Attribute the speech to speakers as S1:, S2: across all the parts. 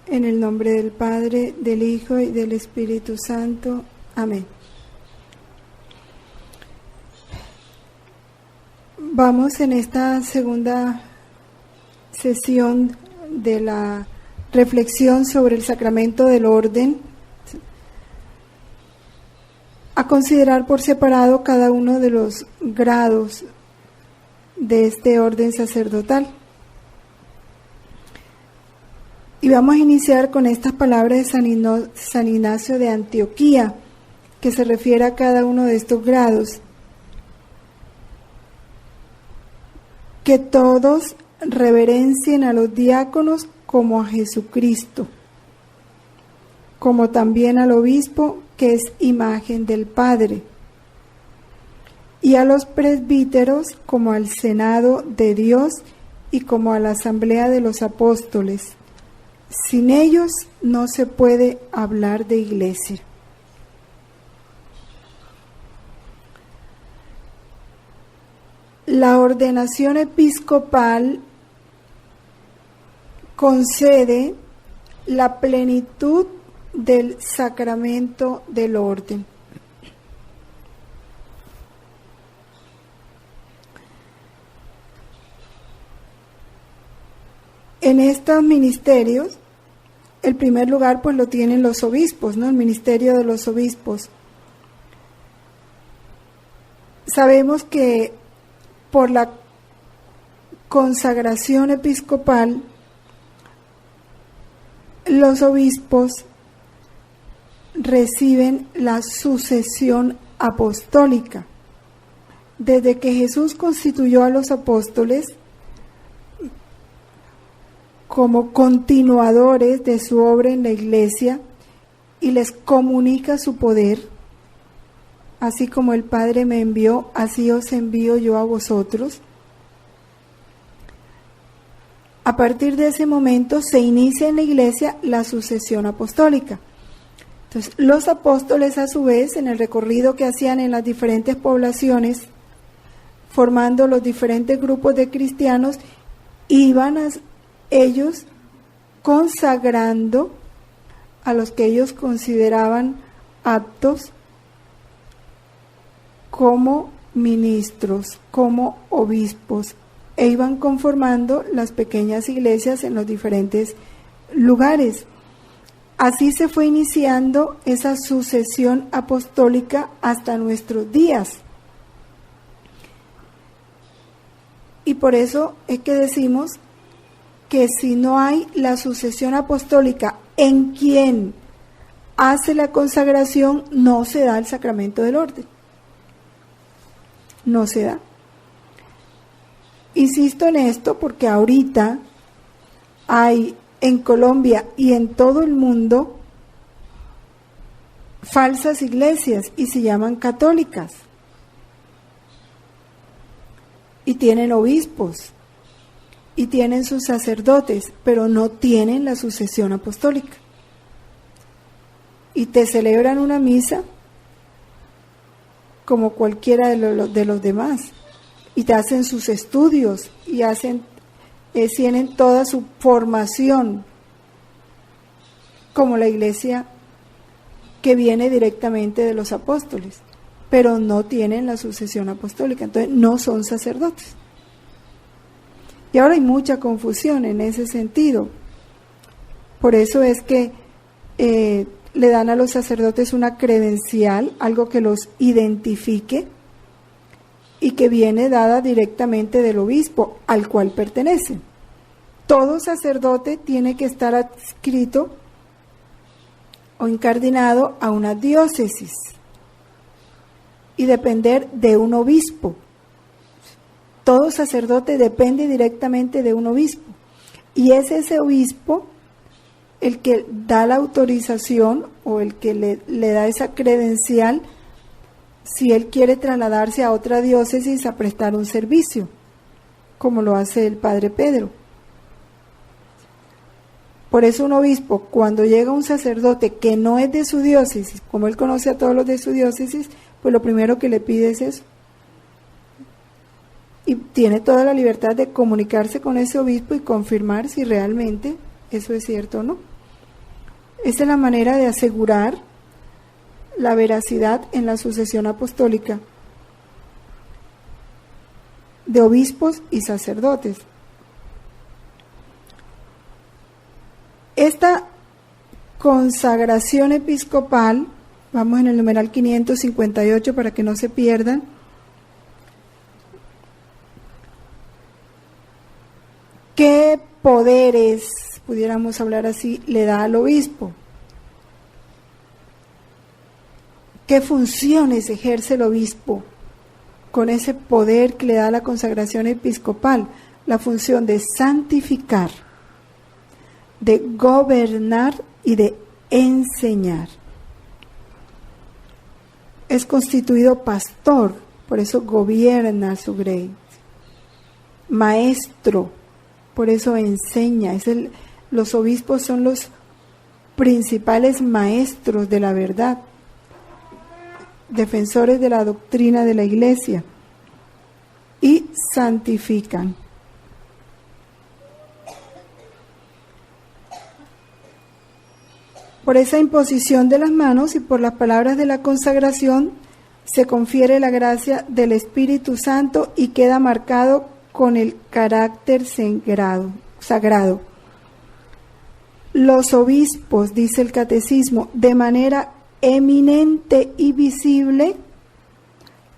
S1: En el nombre del Padre, del Hijo y del Espíritu Santo. Amén. Vamos en esta segunda sesión de la reflexión sobre el sacramento del orden a considerar por separado cada uno de los grados de este orden sacerdotal. Y vamos a iniciar con estas palabras de San Ignacio de Antioquía, que se refiere a cada uno de estos grados. Que todos reverencien a los diáconos como a Jesucristo, como también al obispo, que es imagen del Padre, y a los presbíteros como al Senado de Dios y como a la asamblea de los apóstoles. Sin ellos no se puede hablar de iglesia. La ordenación episcopal concede la plenitud del sacramento del orden. En estos ministerios, el primer lugar pues lo tienen los obispos, ¿no? El ministerio de los obispos. Sabemos que por la consagración episcopal, los obispos reciben la sucesión apostólica. Desde que Jesús constituyó a los apóstoles como continuadores de su obra en la iglesia y les comunica su poder, así como el Padre me envió, así os envío yo a vosotros. A partir de ese momento se inicia en la iglesia la sucesión apostólica. Entonces, los apóstoles a su vez, en el recorrido que hacían en las diferentes poblaciones, formando los diferentes grupos de cristianos, iban a ellos consagrando a los que ellos consideraban aptos como ministros, como obispos, e iban conformando las pequeñas iglesias en los diferentes lugares. Así se fue iniciando esa sucesión apostólica hasta nuestros días. Y por eso es que decimos que si no hay la sucesión apostólica en quien hace la consagración, no se da el sacramento del orden. No se da. Insisto en esto porque ahorita hay en Colombia y en todo el mundo falsas iglesias y se llaman católicas. Y tienen obispos y tienen sus sacerdotes, pero no tienen la sucesión apostólica. Y te celebran una misa como cualquiera de los demás, y te hacen sus estudios y tienen toda su formación como la iglesia que viene directamente de los apóstoles, pero no tienen la sucesión apostólica, entonces no son sacerdotes. Y ahora hay mucha confusión en ese sentido. Por eso es que le dan a los sacerdotes una credencial, algo que los identifique y que viene dada directamente del obispo al cual pertenece. Todo sacerdote tiene que estar adscrito o incardinado a una diócesis y depender de un obispo. Todo sacerdote depende directamente de un obispo y es ese obispo el que da la autorización o el que le da esa credencial si él quiere trasladarse a otra diócesis a prestar un servicio, como lo hace el Padre Pedro. Por eso un obispo, cuando llega un sacerdote que no es de su diócesis, como él conoce a todos los de su diócesis, pues lo primero que le pide es eso. Y tiene toda la libertad de comunicarse con ese obispo y confirmar si realmente eso es cierto o no. Esta es la manera de asegurar la veracidad en la sucesión apostólica de obispos y sacerdotes. Esta consagración episcopal, vamos en el numeral 558 para que no se pierdan, ¿qué poderes, pudiéramos hablar así, le da al obispo? ¿Qué funciones ejerce el obispo con ese poder que le da la consagración episcopal? La función de santificar, de gobernar y de enseñar. Es constituido pastor, por eso gobierna su grey. Maestro, por eso enseña. Los obispos son los principales maestros de la verdad, defensores de la doctrina de la Iglesia, y santifican. Por esa imposición de las manos y por las palabras de la consagración se confiere la gracia del Espíritu Santo y queda marcado con el carácter sagrado. Los obispos, dice el catecismo, de manera eminente y visible,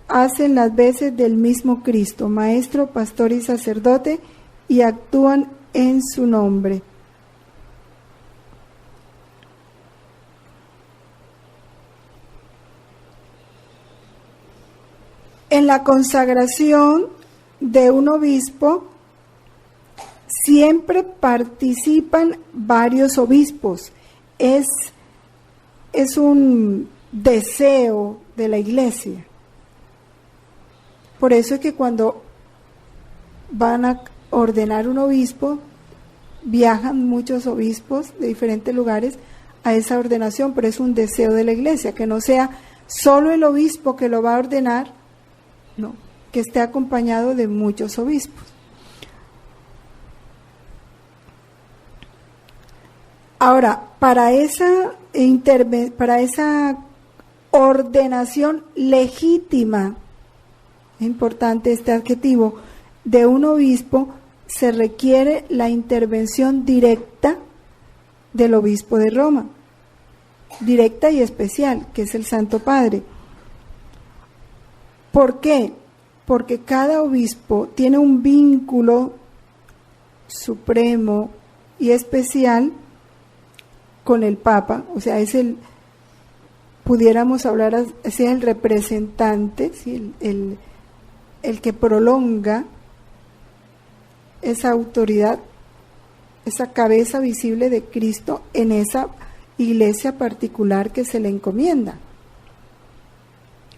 S1: hacen las veces del mismo Cristo, maestro, pastor y sacerdote, y actúan en su nombre. En la consagración de un obispo siempre participan varios obispos. Es un deseo de la Iglesia. Por eso es que cuando van a ordenar un obispo, viajan muchos obispos de diferentes lugares a esa ordenación, pero es un deseo de la Iglesia, que no sea solo el obispo que lo va a ordenar, no, que esté acompañado de muchos obispos. Ahora, para esa ordenación legítima, es importante este adjetivo, de un obispo, se requiere la intervención directa del obispo de Roma, directa y especial, que es el Santo Padre. ¿Por qué? Porque cada obispo tiene un vínculo supremo y especial con el Papa, o sea, pudiéramos hablar así, es el representante, ¿sí? el que prolonga esa autoridad, esa cabeza visible de Cristo en esa iglesia particular que se le encomienda.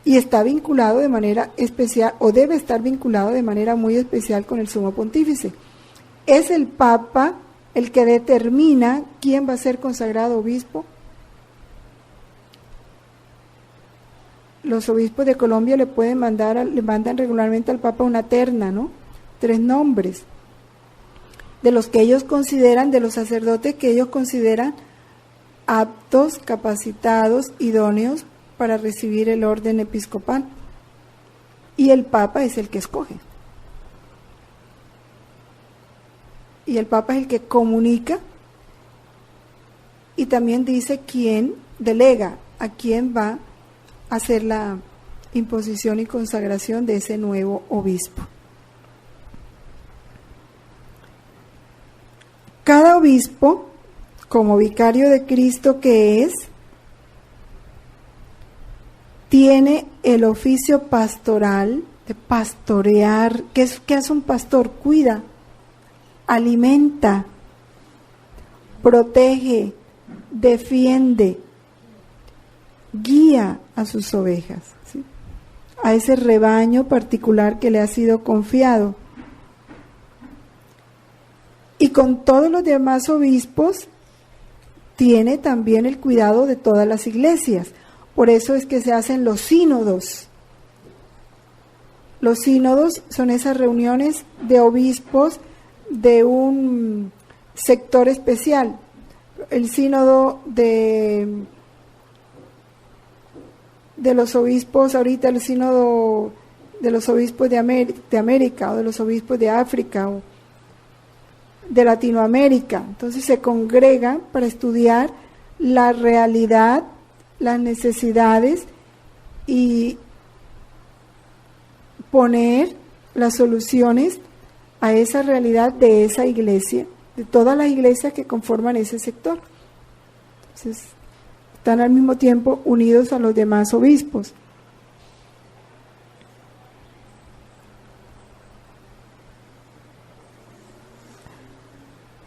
S1: Y está vinculado de manera especial, o debe estar vinculado de manera muy especial con el Sumo Pontífice. Es el Papa el que determina quién va a ser consagrado obispo. Los obispos de Colombia le mandan regularmente al Papa una terna, ¿no? 3 nombres, de los que ellos consideran, de los sacerdotes que ellos consideran aptos, capacitados, idóneos para recibir el orden episcopal. Y el Papa es el que escoge. Y el Papa es el que comunica y también dice quién delega, a quién va a hacer la imposición y consagración de ese nuevo obispo. Cada obispo, como vicario de Cristo que es, tiene el oficio pastoral de pastorear. ¿Qué hace un pastor? Cuida, alimenta, protege, defiende, guía a sus ovejas, ¿sí? A ese rebaño particular que le ha sido confiado. Y con todos los demás obispos tiene también el cuidado de todas las iglesias. Por eso es que se hacen los sínodos. Los sínodos son esas reuniones de obispos de un sector especial. el sínodo de los obispos, ahorita el sínodo de los obispos de América o de los obispos de África o de Latinoamérica. Entonces se congregan para estudiar la realidad, las necesidades y poner las soluciones a esa realidad de esa iglesia, de todas las iglesias que conforman ese sector. Entonces, están al mismo tiempo unidos a los demás obispos.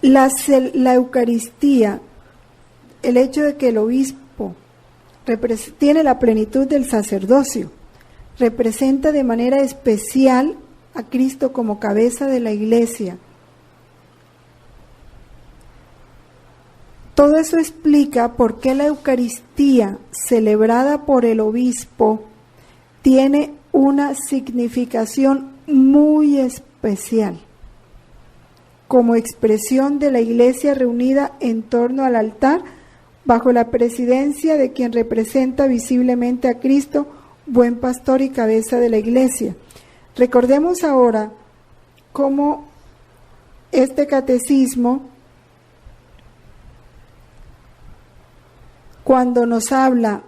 S1: La Eucaristía, el hecho de que el obispo tiene la plenitud del sacerdocio, representa de manera especial a Cristo como cabeza de la iglesia. Todo eso explica por qué la Eucaristía celebrada por el obispo tiene una significación muy especial, como expresión de la iglesia reunida en torno al altar, bajo la presidencia de quien representa visiblemente a Cristo, buen pastor y cabeza de la iglesia. Recordemos ahora cómo este catecismo, cuando nos habla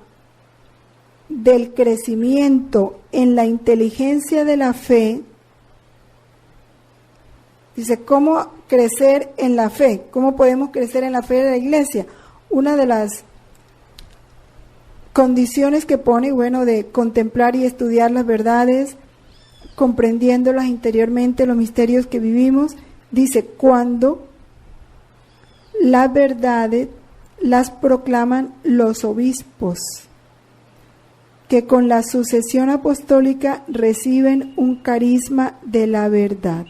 S1: del crecimiento en la inteligencia de la fe, dice, ¿cómo crecer en la fe? ¿Cómo podemos crecer en la fe de la iglesia? Una de las condiciones que pone, bueno, de contemplar y estudiar las verdades, comprendiéndolas interiormente, los misterios que vivimos, dice, cuando las verdades las proclaman los obispos, que con la sucesión apostólica reciben un carisma de la verdad.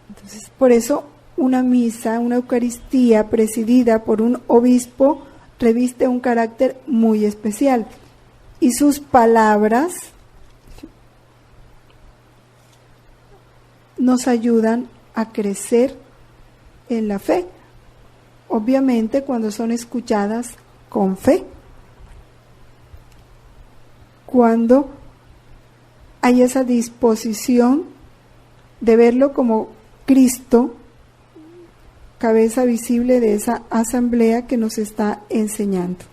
S1: Entonces, por eso una misa, una Eucaristía presidida por un obispo reviste un carácter muy especial. Y sus palabras nos ayudan a crecer en la fe, obviamente cuando son escuchadas con fe, cuando hay esa disposición de verlo como Cristo, cabeza visible de esa asamblea que nos está enseñando.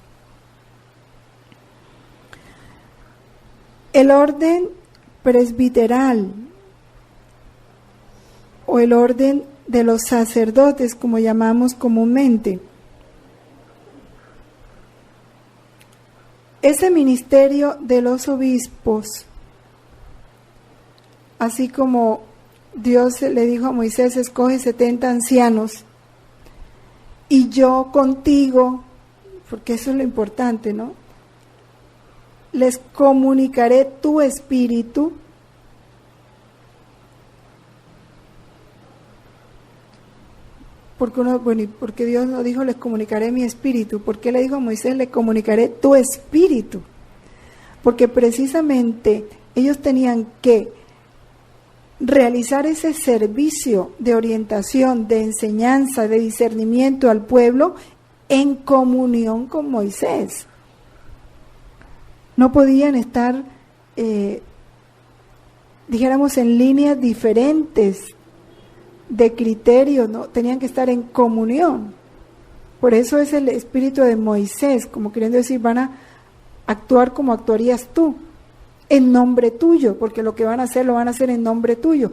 S1: El orden presbiteral o el orden de los sacerdotes, como llamamos comúnmente, ese ministerio de los obispos, así como Dios le dijo a Moisés, escoge 70 ancianos y yo contigo, porque eso es lo importante, ¿no? Les comunicaré tu espíritu. Porque Dios no dijo, les comunicaré mi espíritu. ¿Por qué le dijo a Moisés, le comunicaré tu espíritu? Porque precisamente ellos tenían que realizar ese servicio de orientación, de enseñanza, de discernimiento al pueblo en comunión con Moisés. No podían estar, dijéramos, en líneas diferentes de criterios, ¿no? Tenían que estar en comunión. Por eso es el espíritu de Moisés, como queriendo decir, van a actuar como actuarías tú, en nombre tuyo, porque lo que van a hacer lo van a hacer en nombre tuyo,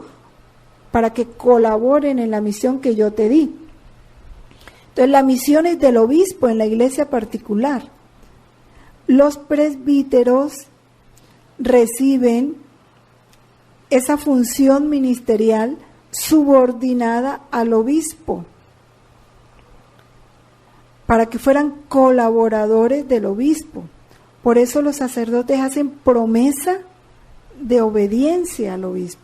S1: para que colaboren en la misión que yo te di. Entonces la misión es del obispo en la iglesia particular. Los presbíteros reciben esa función ministerial subordinada al obispo, para que fueran colaboradores del obispo. Por eso los sacerdotes hacen promesa de obediencia al obispo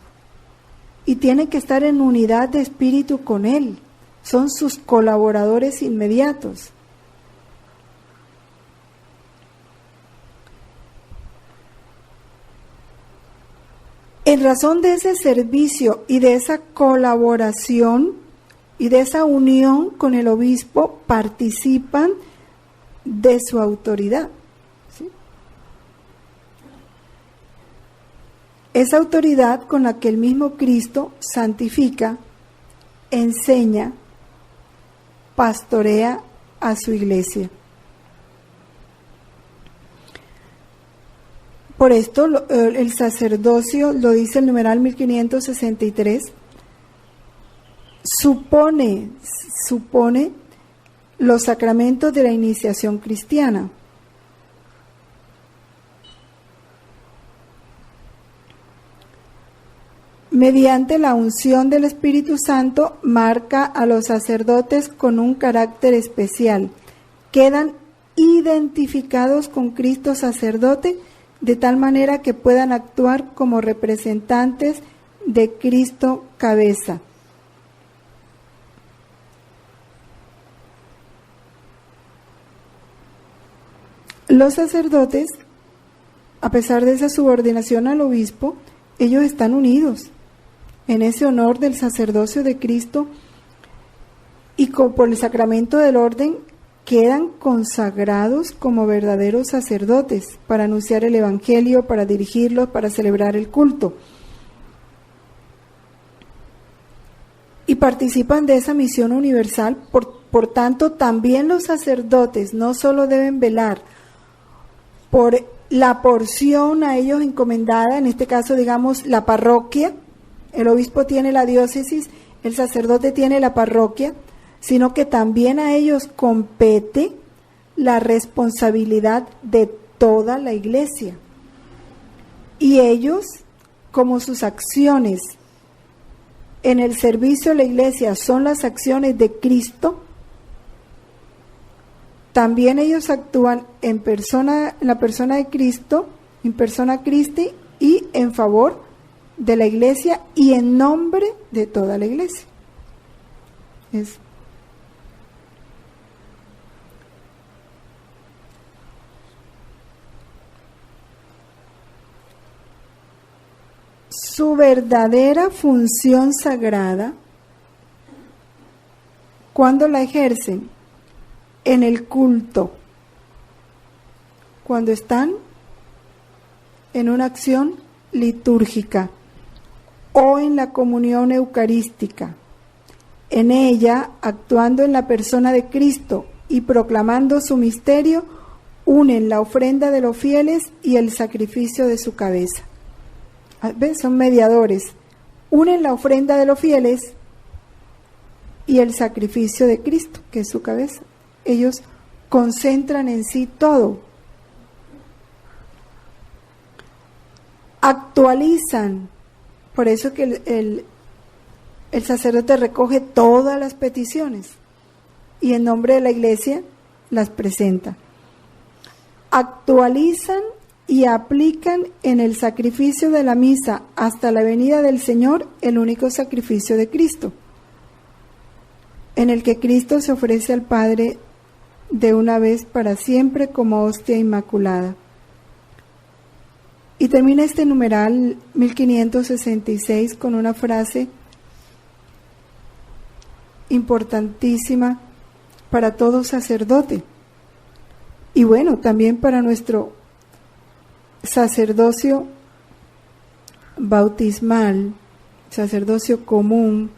S1: y tienen que estar en unidad de espíritu con él. Son sus colaboradores inmediatos. En razón de ese servicio y de esa colaboración y de esa unión con el obispo participan de su autoridad. ¿Sí? Esa autoridad con la que el mismo Cristo santifica, enseña, pastorea a su iglesia. Por esto el sacerdocio, lo dice el numeral 1563, supone los sacramentos de la iniciación cristiana. Mediante la unción del Espíritu Santo marca a los sacerdotes con un carácter especial. Quedan identificados con Cristo sacerdote de tal manera que puedan actuar como representantes de Cristo cabeza. Los sacerdotes, a pesar de esa subordinación al obispo, ellos están unidos en ese honor del sacerdocio de Cristo y por el sacramento del orden quedan consagrados como verdaderos sacerdotes para anunciar el evangelio, para dirigirlos, para celebrar el culto. Y participan de esa misión universal, por tanto, también los sacerdotes no solo deben velar por la porción a ellos encomendada, en este caso, digamos, la parroquia. El obispo tiene la diócesis, el sacerdote tiene la parroquia, sino que también a ellos compete la responsabilidad de toda la iglesia. Y ellos, como sus acciones en el servicio de la iglesia son las acciones de Cristo, también ellos actúan en la persona de Cristo, en persona Christi, y en favor de la iglesia y en nombre de toda la iglesia. Su verdadera función sagrada, ¿cuándo la ejercen? En el culto, cuando están en una acción litúrgica o en la comunión eucarística. En ella, actuando en la persona de Cristo y proclamando su misterio, unen la ofrenda de los fieles y el sacrificio de su cabeza. ¿Ves? Son mediadores. Unen la ofrenda de los fieles y el sacrificio de Cristo, que es su cabeza. Ellos concentran en sí todo. Actualizan. Por eso que el sacerdote recoge todas las peticiones y en nombre de la iglesia las presenta. Actualizan y aplican en el sacrificio de la misa hasta la venida del Señor el único sacrificio de Cristo, en el que Cristo se ofrece al Padre de una vez para siempre como hostia inmaculada. Y termina este numeral 1566 con una frase importantísima para todo sacerdote y bueno, también para nuestro sacerdocio bautismal, sacerdocio común.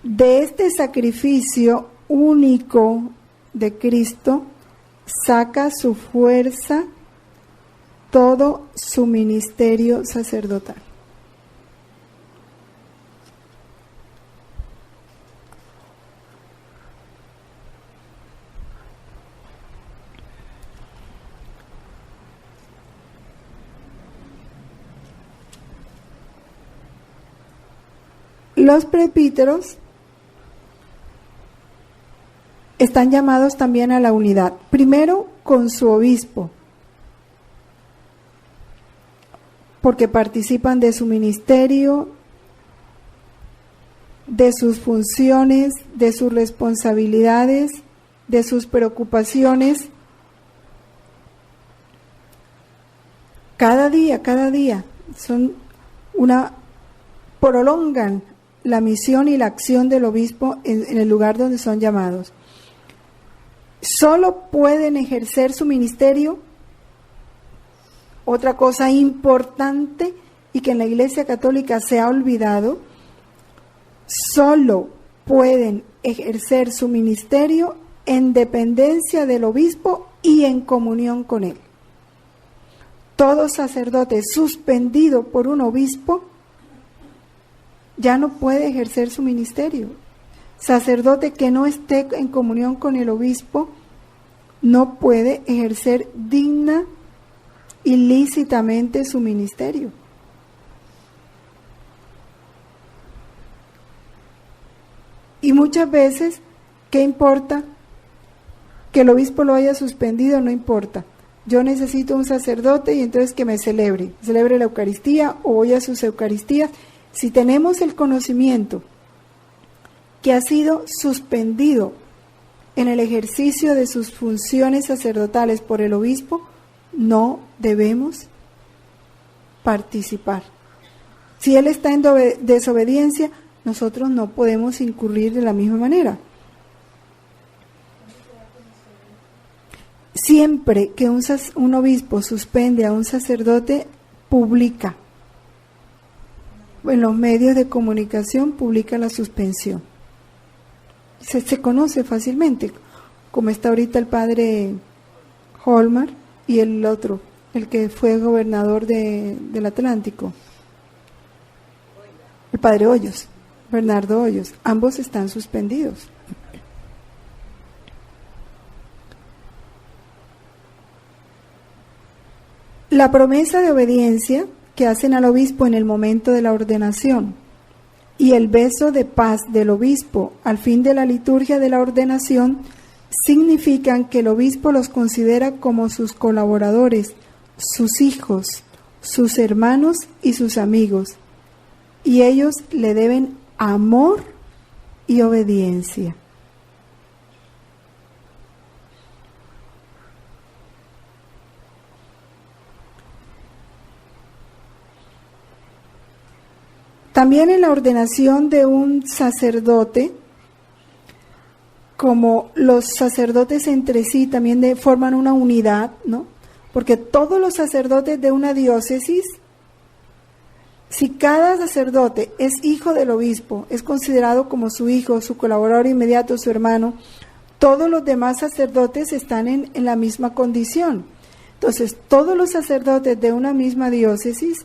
S1: De este sacrificio único de Cristo saca su fuerza todo su ministerio sacerdotal. Los presbíteros están llamados también a la unidad, primero con su obispo, porque participan de su ministerio, de sus funciones, de sus responsabilidades, de sus preocupaciones. Cada día, prolongan la misión y la acción del obispo en el lugar donde son llamados. Solo pueden ejercer su ministerio. Otra cosa importante y que en la Iglesia Católica se ha olvidado, solo pueden ejercer su ministerio en dependencia del obispo y en comunión con él. Todo sacerdote suspendido por un obispo ya no puede ejercer su ministerio. Sacerdote que no esté en comunión con el obispo no puede ejercer digna y lícitamente su ministerio. Y muchas veces, ¿qué importa? Que el obispo lo haya suspendido, no importa. Yo necesito un sacerdote y entonces que me celebre la Eucaristía o voy a sus Eucaristías. Si tenemos el conocimiento que ha sido suspendido en el ejercicio de sus funciones sacerdotales por el obispo, no debemos participar. Si él está en desobediencia, nosotros no podemos incurrir de la misma manera. Siempre que un obispo suspende a un sacerdote, publica. En los medios de comunicación publica la suspensión. Se conoce fácilmente, como está ahorita el padre Holmar y el otro, el que fue gobernador del Atlántico, el padre Hoyos, Bernardo Hoyos. Ambos están suspendidos. La promesa de obediencia que hacen al obispo en el momento de la ordenación y el beso de paz del obispo al fin de la liturgia de la ordenación significan que el obispo los considera como sus colaboradores, sus hijos, sus hermanos y sus amigos, y ellos le deben amor y obediencia. También en la ordenación de un sacerdote, como los sacerdotes entre sí también forman una unidad, ¿no? Porque todos los sacerdotes de una diócesis, si cada sacerdote es hijo del obispo, es considerado como su hijo, su colaborador inmediato, su hermano, todos los demás sacerdotes están en la misma condición. Entonces, todos los sacerdotes de una misma diócesis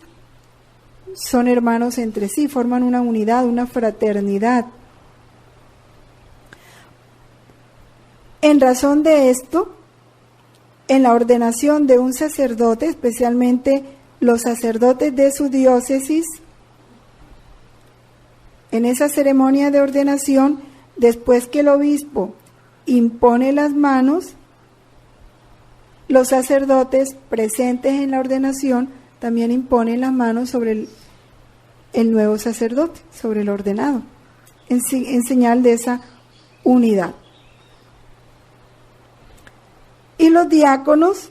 S1: son hermanos entre sí, forman una unidad, una fraternidad. En razón de esto, en la ordenación de un sacerdote, especialmente los sacerdotes de su diócesis, en esa ceremonia de ordenación, después que el obispo impone las manos, los sacerdotes presentes en la ordenación también imponen las manos sobre el nuevo sacerdote, sobre el ordenado, en señal de esa unidad. Y los diáconos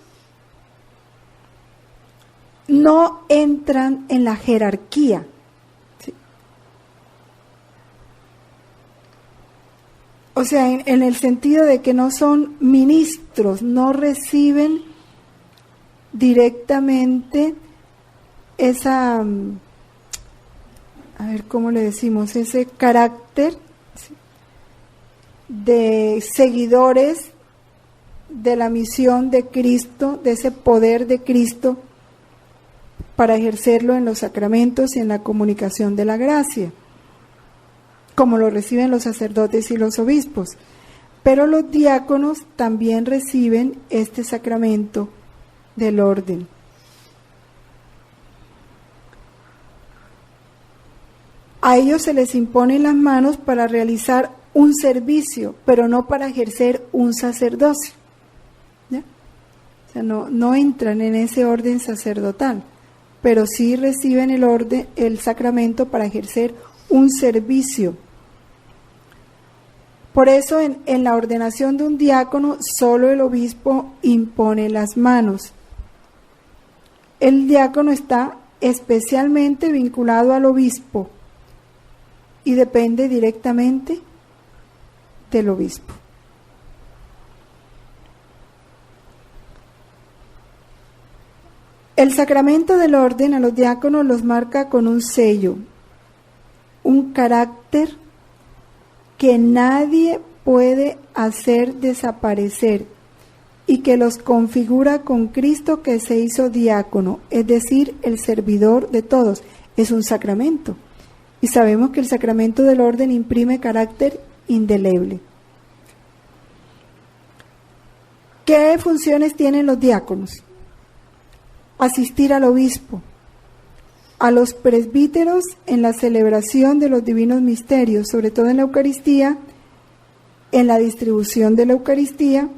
S1: no entran en la jerarquía, ¿sí? O sea, en el sentido de que no son ministros, no reciben directamente esa, a ver cómo le decimos, ese carácter, ¿sí?, de seguidores de la misión de Cristo, de ese poder de Cristo para ejercerlo en los sacramentos y en la comunicación de la gracia, como lo reciben los sacerdotes y los obispos. Pero los diáconos también reciben este sacramento del orden. A ellos se les imponen las manos para realizar un servicio, pero no para ejercer un sacerdocio. ¿Ya? O sea, no entran en ese orden sacerdotal, pero sí reciben el sacramento para ejercer un servicio. Por eso en la ordenación de un diácono solo el obispo impone las manos. El diácono está especialmente vinculado al obispo y depende directamente del obispo. El sacramento del orden a los diáconos los marca con un sello, un carácter que nadie puede hacer desaparecer y que los configura con Cristo que se hizo diácono, es decir, el servidor de todos. Es un sacramento y sabemos que el sacramento del orden imprime carácter indeleble. ¿Qué funciones tienen los diáconos? Asistir al obispo, a los presbíteros en la celebración de los divinos misterios, sobre todo en la Eucaristía, en la distribución de la Eucaristía,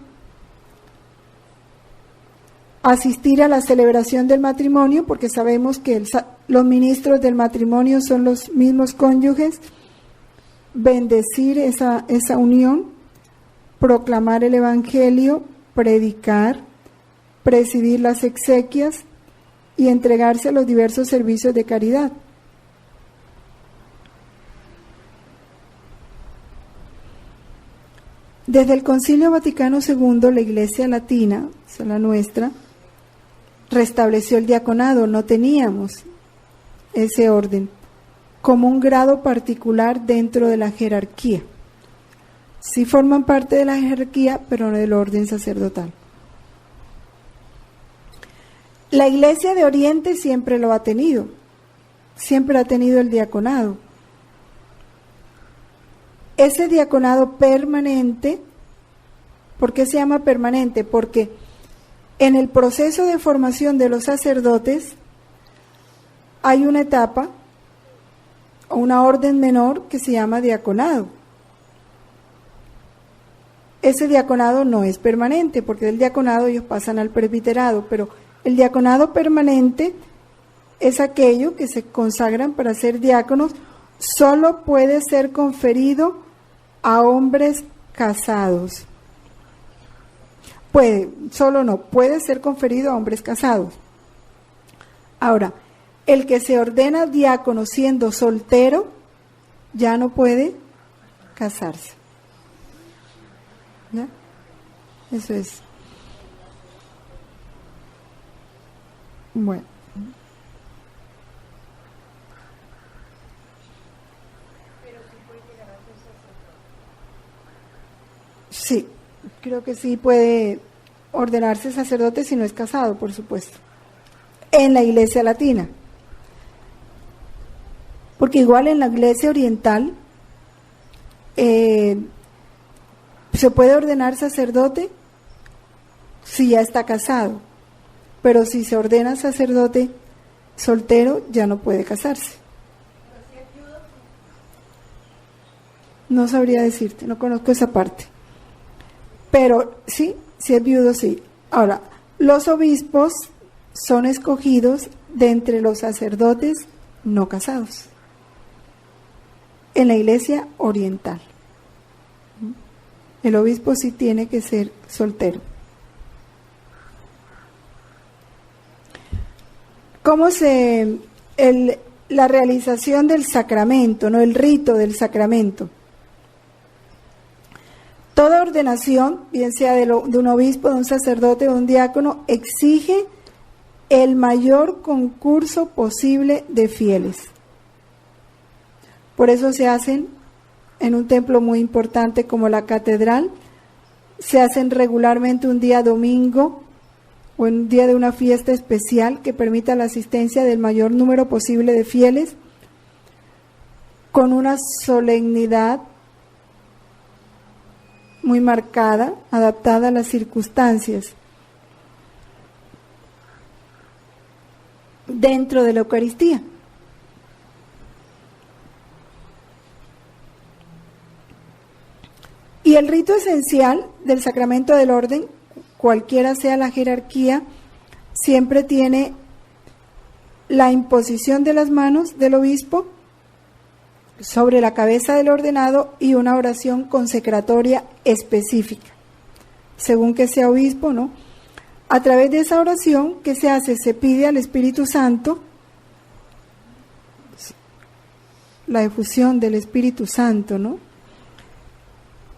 S1: asistir a la celebración del matrimonio, porque sabemos que los ministros del matrimonio son los mismos cónyuges, bendecir esa unión, proclamar el Evangelio, predicar, presidir las exequias y entregarse a los diversos servicios de caridad. Desde el Concilio Vaticano II, la Iglesia Latina, o sea, la nuestra, restableció el diaconado. No teníamos ese orden como un grado particular dentro de la jerarquía. Sí forman parte de la jerarquía, pero no del orden sacerdotal. La Iglesia de Oriente siempre lo ha tenido, siempre ha tenido el diaconado. Ese diaconado permanente, ¿por qué se llama permanente? Porque en el proceso de formación de los sacerdotes hay una etapa o una orden menor que se llama diaconado. Ese diaconado no es permanente, porque del diaconado ellos pasan al presbiterado, pero el diaconado permanente es aquello que se consagran para ser diáconos, solo puede ser conferido a hombres casados. Puede ser conferido a hombres casados. Ahora, el que se ordena diácono siendo soltero, ya no puede casarse. ¿Ya? Eso es. Bueno. Sí, creo que sí puede ordenarse sacerdote si no es casado, por supuesto, en la Iglesia Latina. Porque igual en la Iglesia Oriental se puede ordenar sacerdote si ya está casado, pero si se ordena sacerdote soltero ya no puede casarse. No sabría decirte, no conozco esa parte. Pero sí, si es viudo, sí. Ahora, los obispos son escogidos de entre los sacerdotes no casados en la Iglesia Oriental. El obispo sí tiene que ser soltero. ¿Cómo la realización del sacramento, no el rito del sacramento? Toda ordenación, bien sea de un obispo, de un sacerdote o de un diácono, exige el mayor concurso posible de fieles. Por eso se hacen en un templo muy importante como la catedral, se hacen regularmente un día domingo o en un día de una fiesta especial que permita la asistencia del mayor número posible de fieles, con una solemnidad muy marcada, adaptada a las circunstancias. Dentro de la Eucaristía. Y el rito esencial del sacramento del orden, cualquiera sea la jerarquía, siempre tiene la imposición de las manos del obispo sobre la cabeza del ordenado y una oración consecratoria específica, según que sea obispo, ¿no? A través de esa oración, ¿qué se hace? Se pide al Espíritu Santo la efusión del Espíritu Santo, ¿no?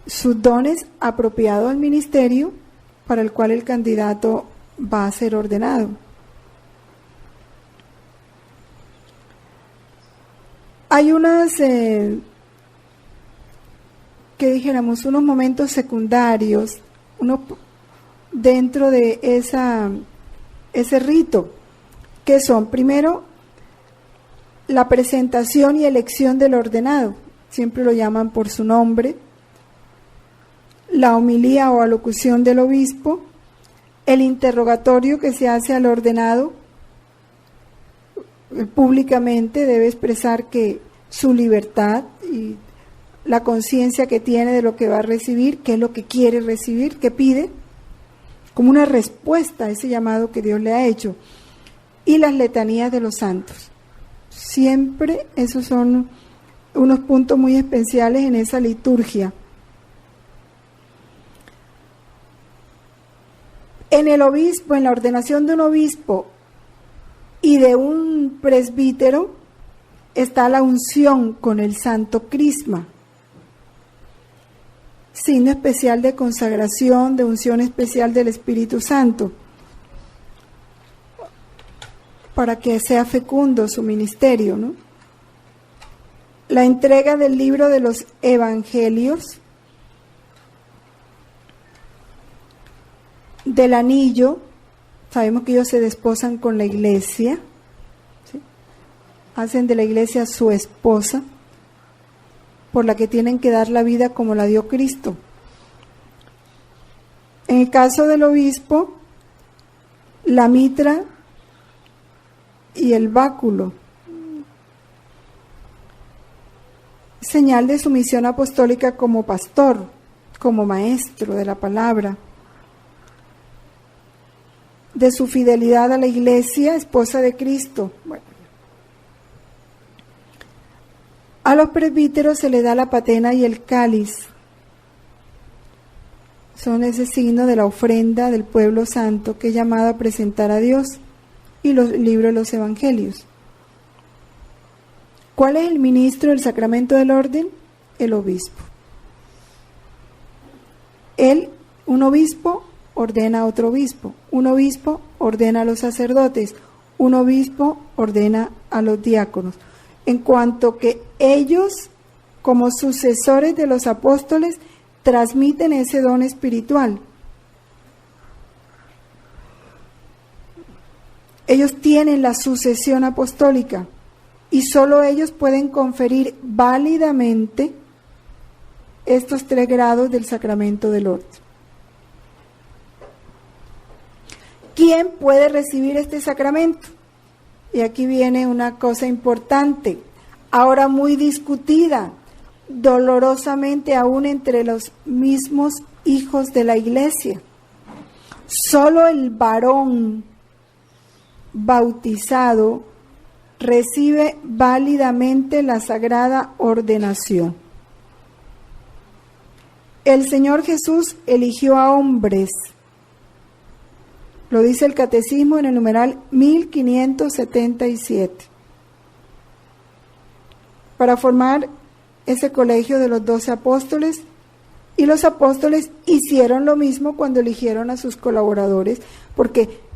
S1: Sus dones apropiados al ministerio para el cual el candidato va a ser ordenado. Hay unas, que dijéramos, unos momentos secundarios, dentro de ese rito, que son, primero, la presentación y elección del ordenado, siempre lo llaman por su nombre, la homilía o alocución del obispo, el interrogatorio que se hace al ordenado, públicamente debe expresar que su libertad y la conciencia que tiene de lo que va a recibir, qué es lo que quiere recibir, qué pide, como una respuesta a ese llamado que Dios le ha hecho, y las letanías de los santos. Siempre esos son unos puntos muy especiales en esa liturgia. En el obispo, en la ordenación de un obispo y de un presbítero, está la unción con el santo crisma, signo especial de consagración, de unción especial del Espíritu Santo, para que sea fecundo su ministerio, ¿no? La entrega del libro de los evangelios, del anillo, sabemos que ellos se desposan con la iglesia, ¿sí? Hacen de la iglesia su esposa, por la que tienen que dar la vida como la dio Cristo. En el caso del obispo, la mitra y el báculo, señal de su misión apostólica como pastor, como maestro de la palabra, de su fidelidad a la iglesia, esposa de Cristo. Bueno. A los presbíteros se le da la patena y el cáliz. Son ese signo de la ofrenda del pueblo santo que es llamado a presentar a Dios, y los libros de los evangelios. ¿Cuál es el ministro del sacramento del orden? El obispo. Un obispo ordena a otro obispo, un obispo ordena a los sacerdotes, un obispo ordena a los diáconos, en cuanto que ellos, como sucesores de los apóstoles, transmiten ese don espiritual. Ellos tienen la sucesión apostólica y solo ellos pueden conferir válidamente estos 3 grados del sacramento del orden. ¿Quién puede recibir este sacramento? Y aquí viene una cosa importante, ahora muy discutida, dolorosamente aún entre los mismos hijos de la iglesia. Solo el varón bautizado recibe válidamente la sagrada ordenación. El Señor Jesús eligió a hombres, lo dice el Catecismo en el numeral 1577, para formar ese colegio de los 12 apóstoles, y los apóstoles hicieron lo mismo cuando eligieron a sus colaboradores, porque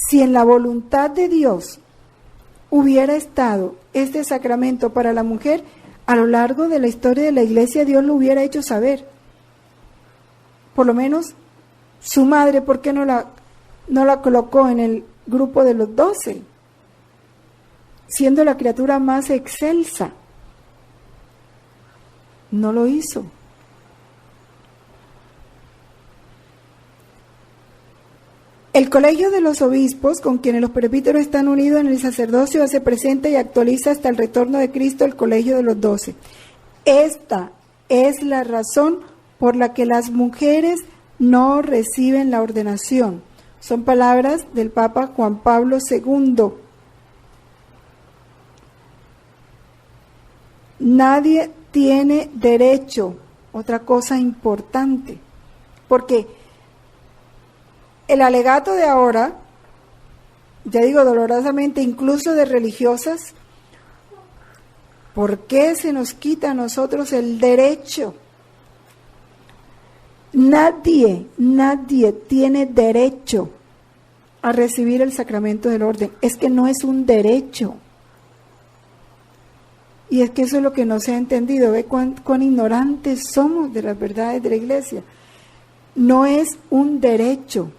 S1: si en la voluntad de Dios hubiera estado este sacramento para la mujer, a lo largo de la historia de la iglesia Dios lo hubiera hecho saber. Por lo menos su madre, ¿por qué no la colocó en el grupo de los 12? Siendo la criatura más excelsa. No lo hizo. El colegio de los obispos, con quienes los presbíteros están unidos en el sacerdocio, hace presente y actualiza hasta el retorno de Cristo el colegio de los 12. Esta es la razón por la que las mujeres no reciben la ordenación. Son palabras del Papa Juan Pablo II. Nadie tiene derecho, otra cosa importante, porque el alegato de ahora, ya digo dolorosamente, incluso de religiosas, ¿Por qué se nos quita a nosotros el derecho? Nadie tiene derecho a recibir el sacramento del orden. Es que no es un derecho. Y es que eso es lo que no se ha entendido. Ve cuán ignorantes somos de las verdades de la Iglesia. No es un derecho.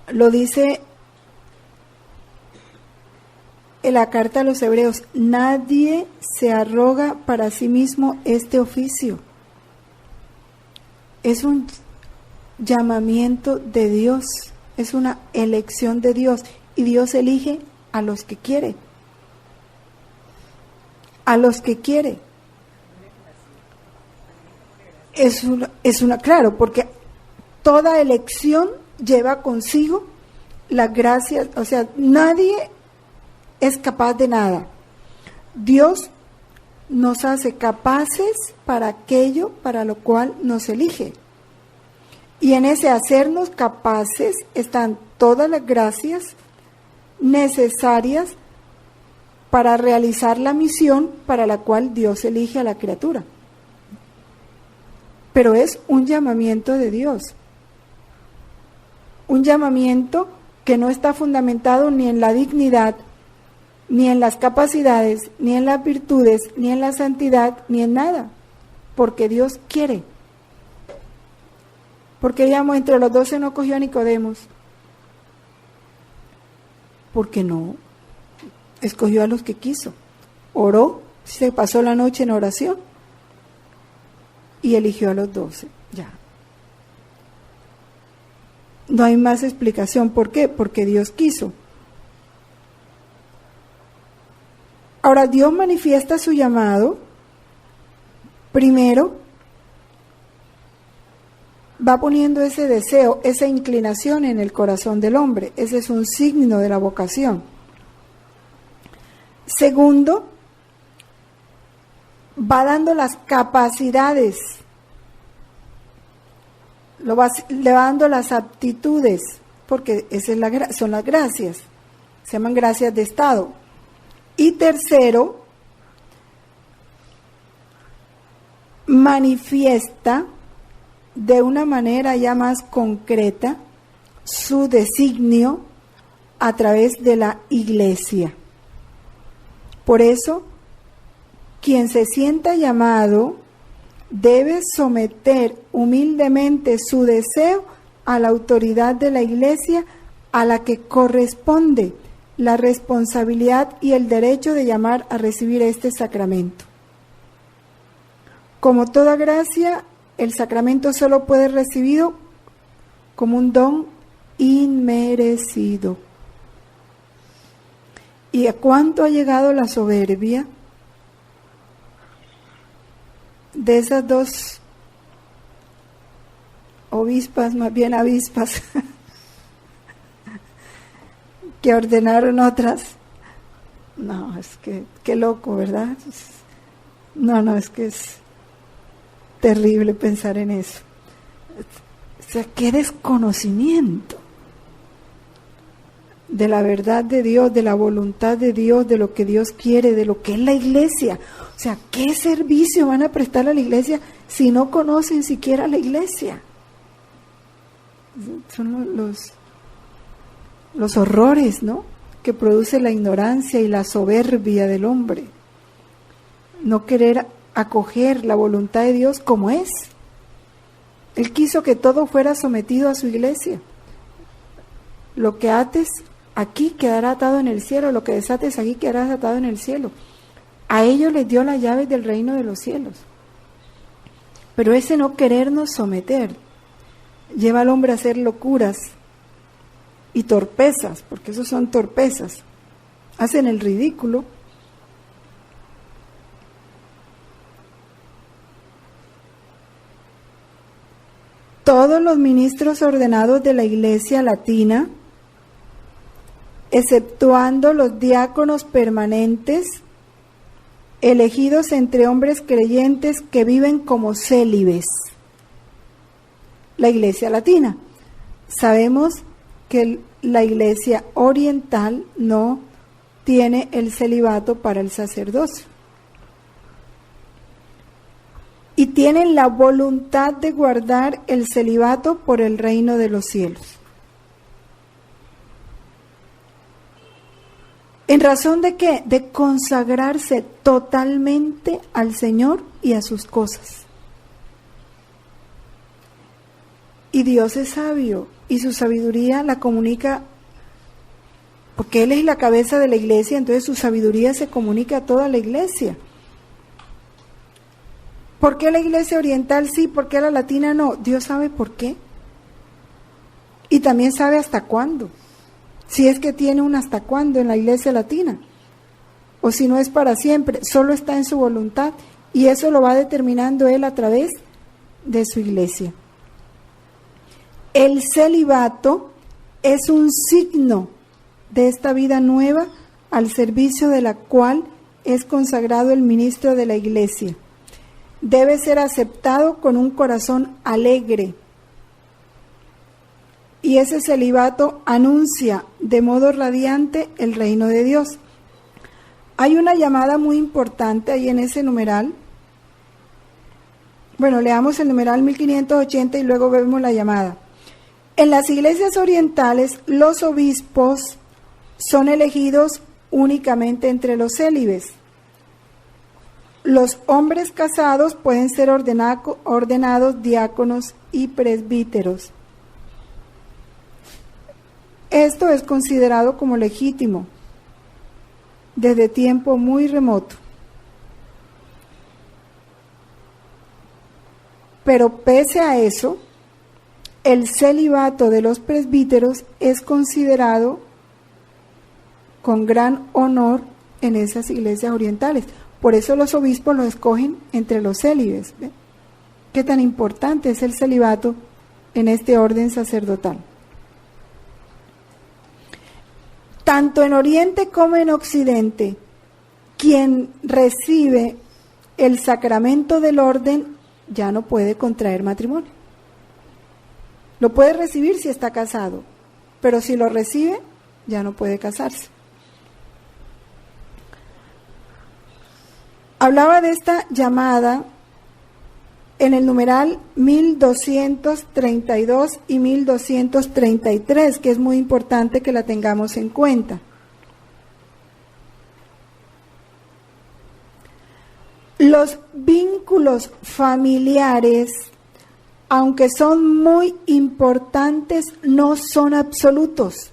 S1: Lo dice en la carta a los Hebreos: nadie se arroga para sí mismo este oficio. Es un llamamiento de Dios, es una elección de Dios, y Dios elige a los que quiere. A los que quiere. Claro, porque toda elección lleva consigo las gracias, o sea, nadie es capaz de nada. Dios nos hace capaces para aquello para lo cual nos elige. Y en ese hacernos capaces están todas las gracias necesarias para realizar la misión para la cual Dios elige a la criatura. Pero es un llamamiento de Dios. Un llamamiento que no está fundamentado ni en la dignidad, ni en las capacidades, ni en las virtudes, ni en la santidad, ni en nada, porque Dios quiere. Porque digamos, entre los 12 no cogió a Nicodemos, porque no, escogió a los que quiso, oró, se pasó la noche en oración y eligió a los 12, ya. No hay más explicación. ¿Por qué? Porque Dios quiso. Ahora, Dios manifiesta su llamado, primero, va poniendo ese deseo, esa inclinación en el corazón del hombre. Ese es un signo de la vocación. Segundo, va dando las capacidades, le va dando las aptitudes, porque esa es son las gracias, se llaman gracias de estado. Y tercero, manifiesta de una manera ya más concreta su designio a través de la Iglesia. Por eso, quien se sienta llamado debe someter humildemente su deseo a la autoridad de la Iglesia, a la que corresponde la responsabilidad y el derecho de llamar a recibir este sacramento. Como toda gracia, el sacramento solo puede ser recibido como un don inmerecido. ¿Y a cuánto ha llegado la soberbia de esas dos obispas, más bien avispas, que ordenaron otras? No, es que, qué loco, ¿verdad? No, es que es terrible pensar en eso. O sea, qué desconocimiento de la verdad de Dios, de la voluntad de Dios, de lo que Dios quiere, de lo que es la Iglesia. O sea, ¿qué servicio van a prestar a la Iglesia si no conocen siquiera la Iglesia? Son los horrores, ¿no?, que produce la ignorancia y la soberbia del hombre. No querer acoger la voluntad de Dios como es. Él quiso que todo fuera sometido a su Iglesia. Lo que ates aquí quedará atado en el cielo, lo que desates aquí quedará atado en el cielo. A ellos les dio las llaves del reino de los cielos. Pero ese no querernos someter lleva al hombre a hacer locuras y torpezas, porque esos son torpezas. Hacen el ridículo. Todos los ministros ordenados de la Iglesia latina, exceptuando los diáconos permanentes, elegidos entre hombres creyentes que viven como célibes. La Iglesia latina. Sabemos que la Iglesia oriental no tiene el celibato para el sacerdocio. Y tienen la voluntad de guardar el celibato por el reino de los cielos. ¿En razón de qué? De consagrarse totalmente al Señor y a sus cosas. Y Dios es sabio, y su sabiduría la comunica, porque Él es la cabeza de la iglesia, entonces su sabiduría se comunica a toda la iglesia. ¿Por qué la iglesia oriental sí? ¿Por qué la latina no? Dios sabe por qué. Y también sabe hasta cuándo. Si es que tiene un hasta cuándo en la iglesia latina. O si no es para siempre, solo está en su voluntad. Y eso lo va determinando Él a través de su iglesia. El celibato es un signo de esta vida nueva al servicio de la cual es consagrado el ministro de la iglesia. Debe ser aceptado con un corazón alegre. Y ese celibato anuncia de modo radiante el reino de Dios. Hay una llamada muy importante ahí en ese numeral. Bueno, leamos el numeral 1580 y luego vemos la llamada. En las iglesias orientales, los obispos son elegidos únicamente entre los célibes. Los hombres casados pueden ser ordenados diáconos y presbíteros. Esto es considerado como legítimo desde tiempo muy remoto. Pero pese a eso, el celibato de los presbíteros es considerado con gran honor en esas iglesias orientales. Por eso los obispos lo escogen entre los célibes. ¿Ve? ¿Qué tan importante es el celibato en este orden sacerdotal? Tanto en Oriente como en Occidente, quien recibe el sacramento del orden ya no puede contraer matrimonio. Lo puede recibir si está casado, pero si lo recibe, ya no puede casarse. Hablaba de esta llamada en el numeral 1232 y 1233, que es muy importante que la tengamos en cuenta. Los vínculos familiares, aunque son muy importantes, no son absolutos.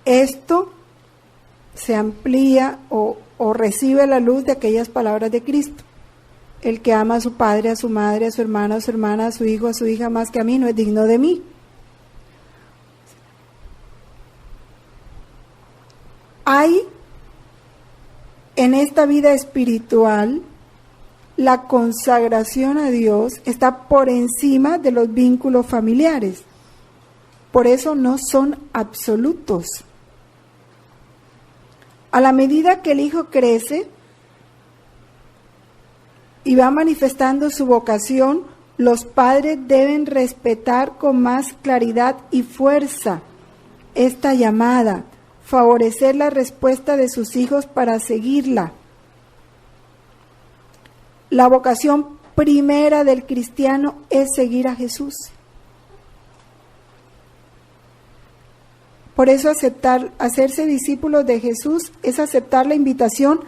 S1: Esto se amplía o recibe la luz de aquellas palabras de Cristo. El que ama a su padre, a su madre, a su hermano, a su hermana, a su hijo, a su hija más que a mí, no es digno de mí. Hay en esta vida espiritual la consagración a Dios está por encima de los vínculos familiares. Por eso no son absolutos. A la medida que el hijo crece y va manifestando su vocación, los padres deben respetar con más claridad y fuerza esta llamada, favorecer la respuesta de sus hijos para seguirla. La vocación primera del cristiano es seguir a Jesús. Por eso hacerse discípulos de Jesús es aceptar la invitación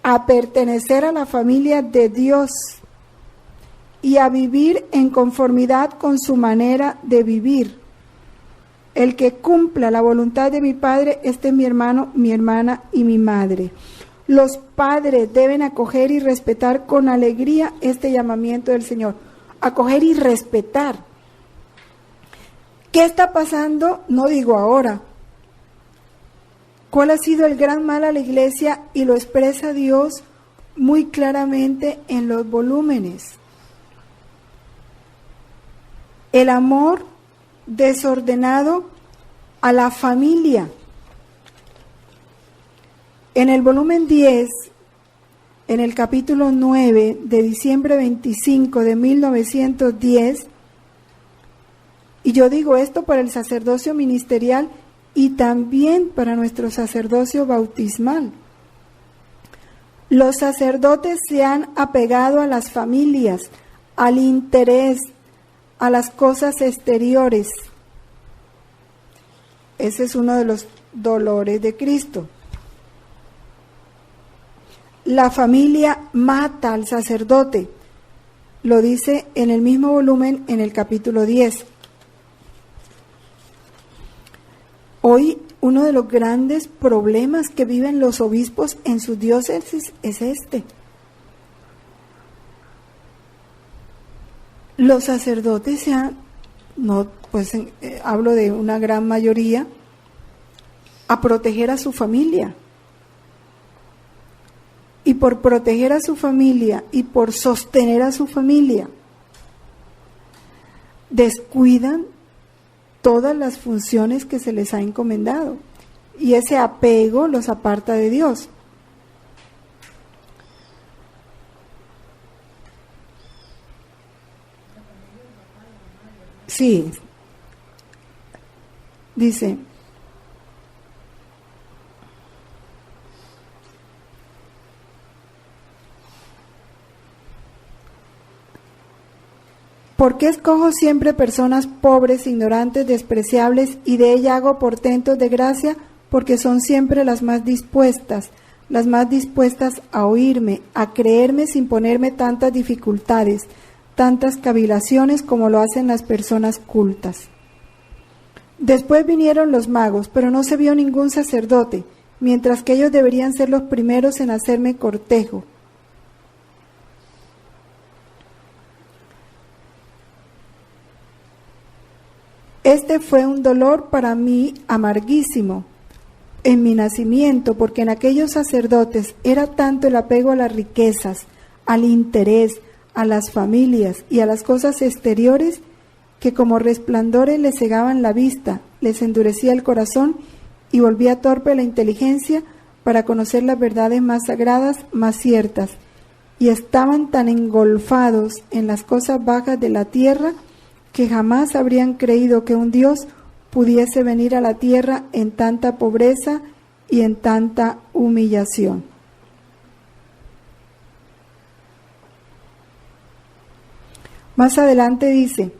S1: a pertenecer a la familia de Dios y a vivir en conformidad con su manera de vivir. El que cumpla la voluntad de mi Padre, este es mi hermano, mi hermana y mi madre. Los padres deben acoger y respetar con alegría este llamamiento del Señor. Acoger y respetar. ¿Qué está pasando? No digo ahora. ¿Cuál ha sido el gran mal a la iglesia? Y lo expresa Dios muy claramente en los volúmenes. El amor desordenado a la familia. En el volumen 10, en el capítulo 9 de diciembre 25 de 1910, Y yo digo esto para el sacerdocio ministerial y también para nuestro sacerdocio bautismal. Los sacerdotes se han apegado a las familias, al interés, a las cosas exteriores. Ese es uno de los dolores de Cristo. La familia mata al sacerdote. Lo dice en el mismo volumen en el capítulo 10. Hoy uno de los grandes problemas que viven los obispos en sus diócesis es este. Los sacerdotes se han, hablo de una gran mayoría, a proteger a su familia. Y por proteger a su familia y por sostener a su familia, descuidan todas las funciones que se les ha encomendado. Y ese apego los aparta de Dios. Sí, dice, ¿por qué escojo siempre personas pobres, ignorantes, despreciables, y de ella hago portentos de gracia? Porque son siempre las más dispuestas a oírme, a creerme sin ponerme tantas dificultades, tantas cavilaciones como lo hacen las personas cultas. Después vinieron los magos, pero no se vio ningún sacerdote, mientras que ellos deberían ser los primeros en hacerme cortejo. Este fue un dolor para mí amarguísimo en mi nacimiento, porque en aquellos sacerdotes era tanto el apego a las riquezas, al interés, a las familias y a las cosas exteriores, que como resplandores les cegaban la vista, les endurecía el corazón y volvía torpe la inteligencia para conocer las verdades más sagradas, más ciertas, y estaban tan engolfados en las cosas bajas de la tierra que jamás habrían creído que un Dios pudiese venir a la tierra en tanta pobreza y en tanta humillación. Más adelante dice,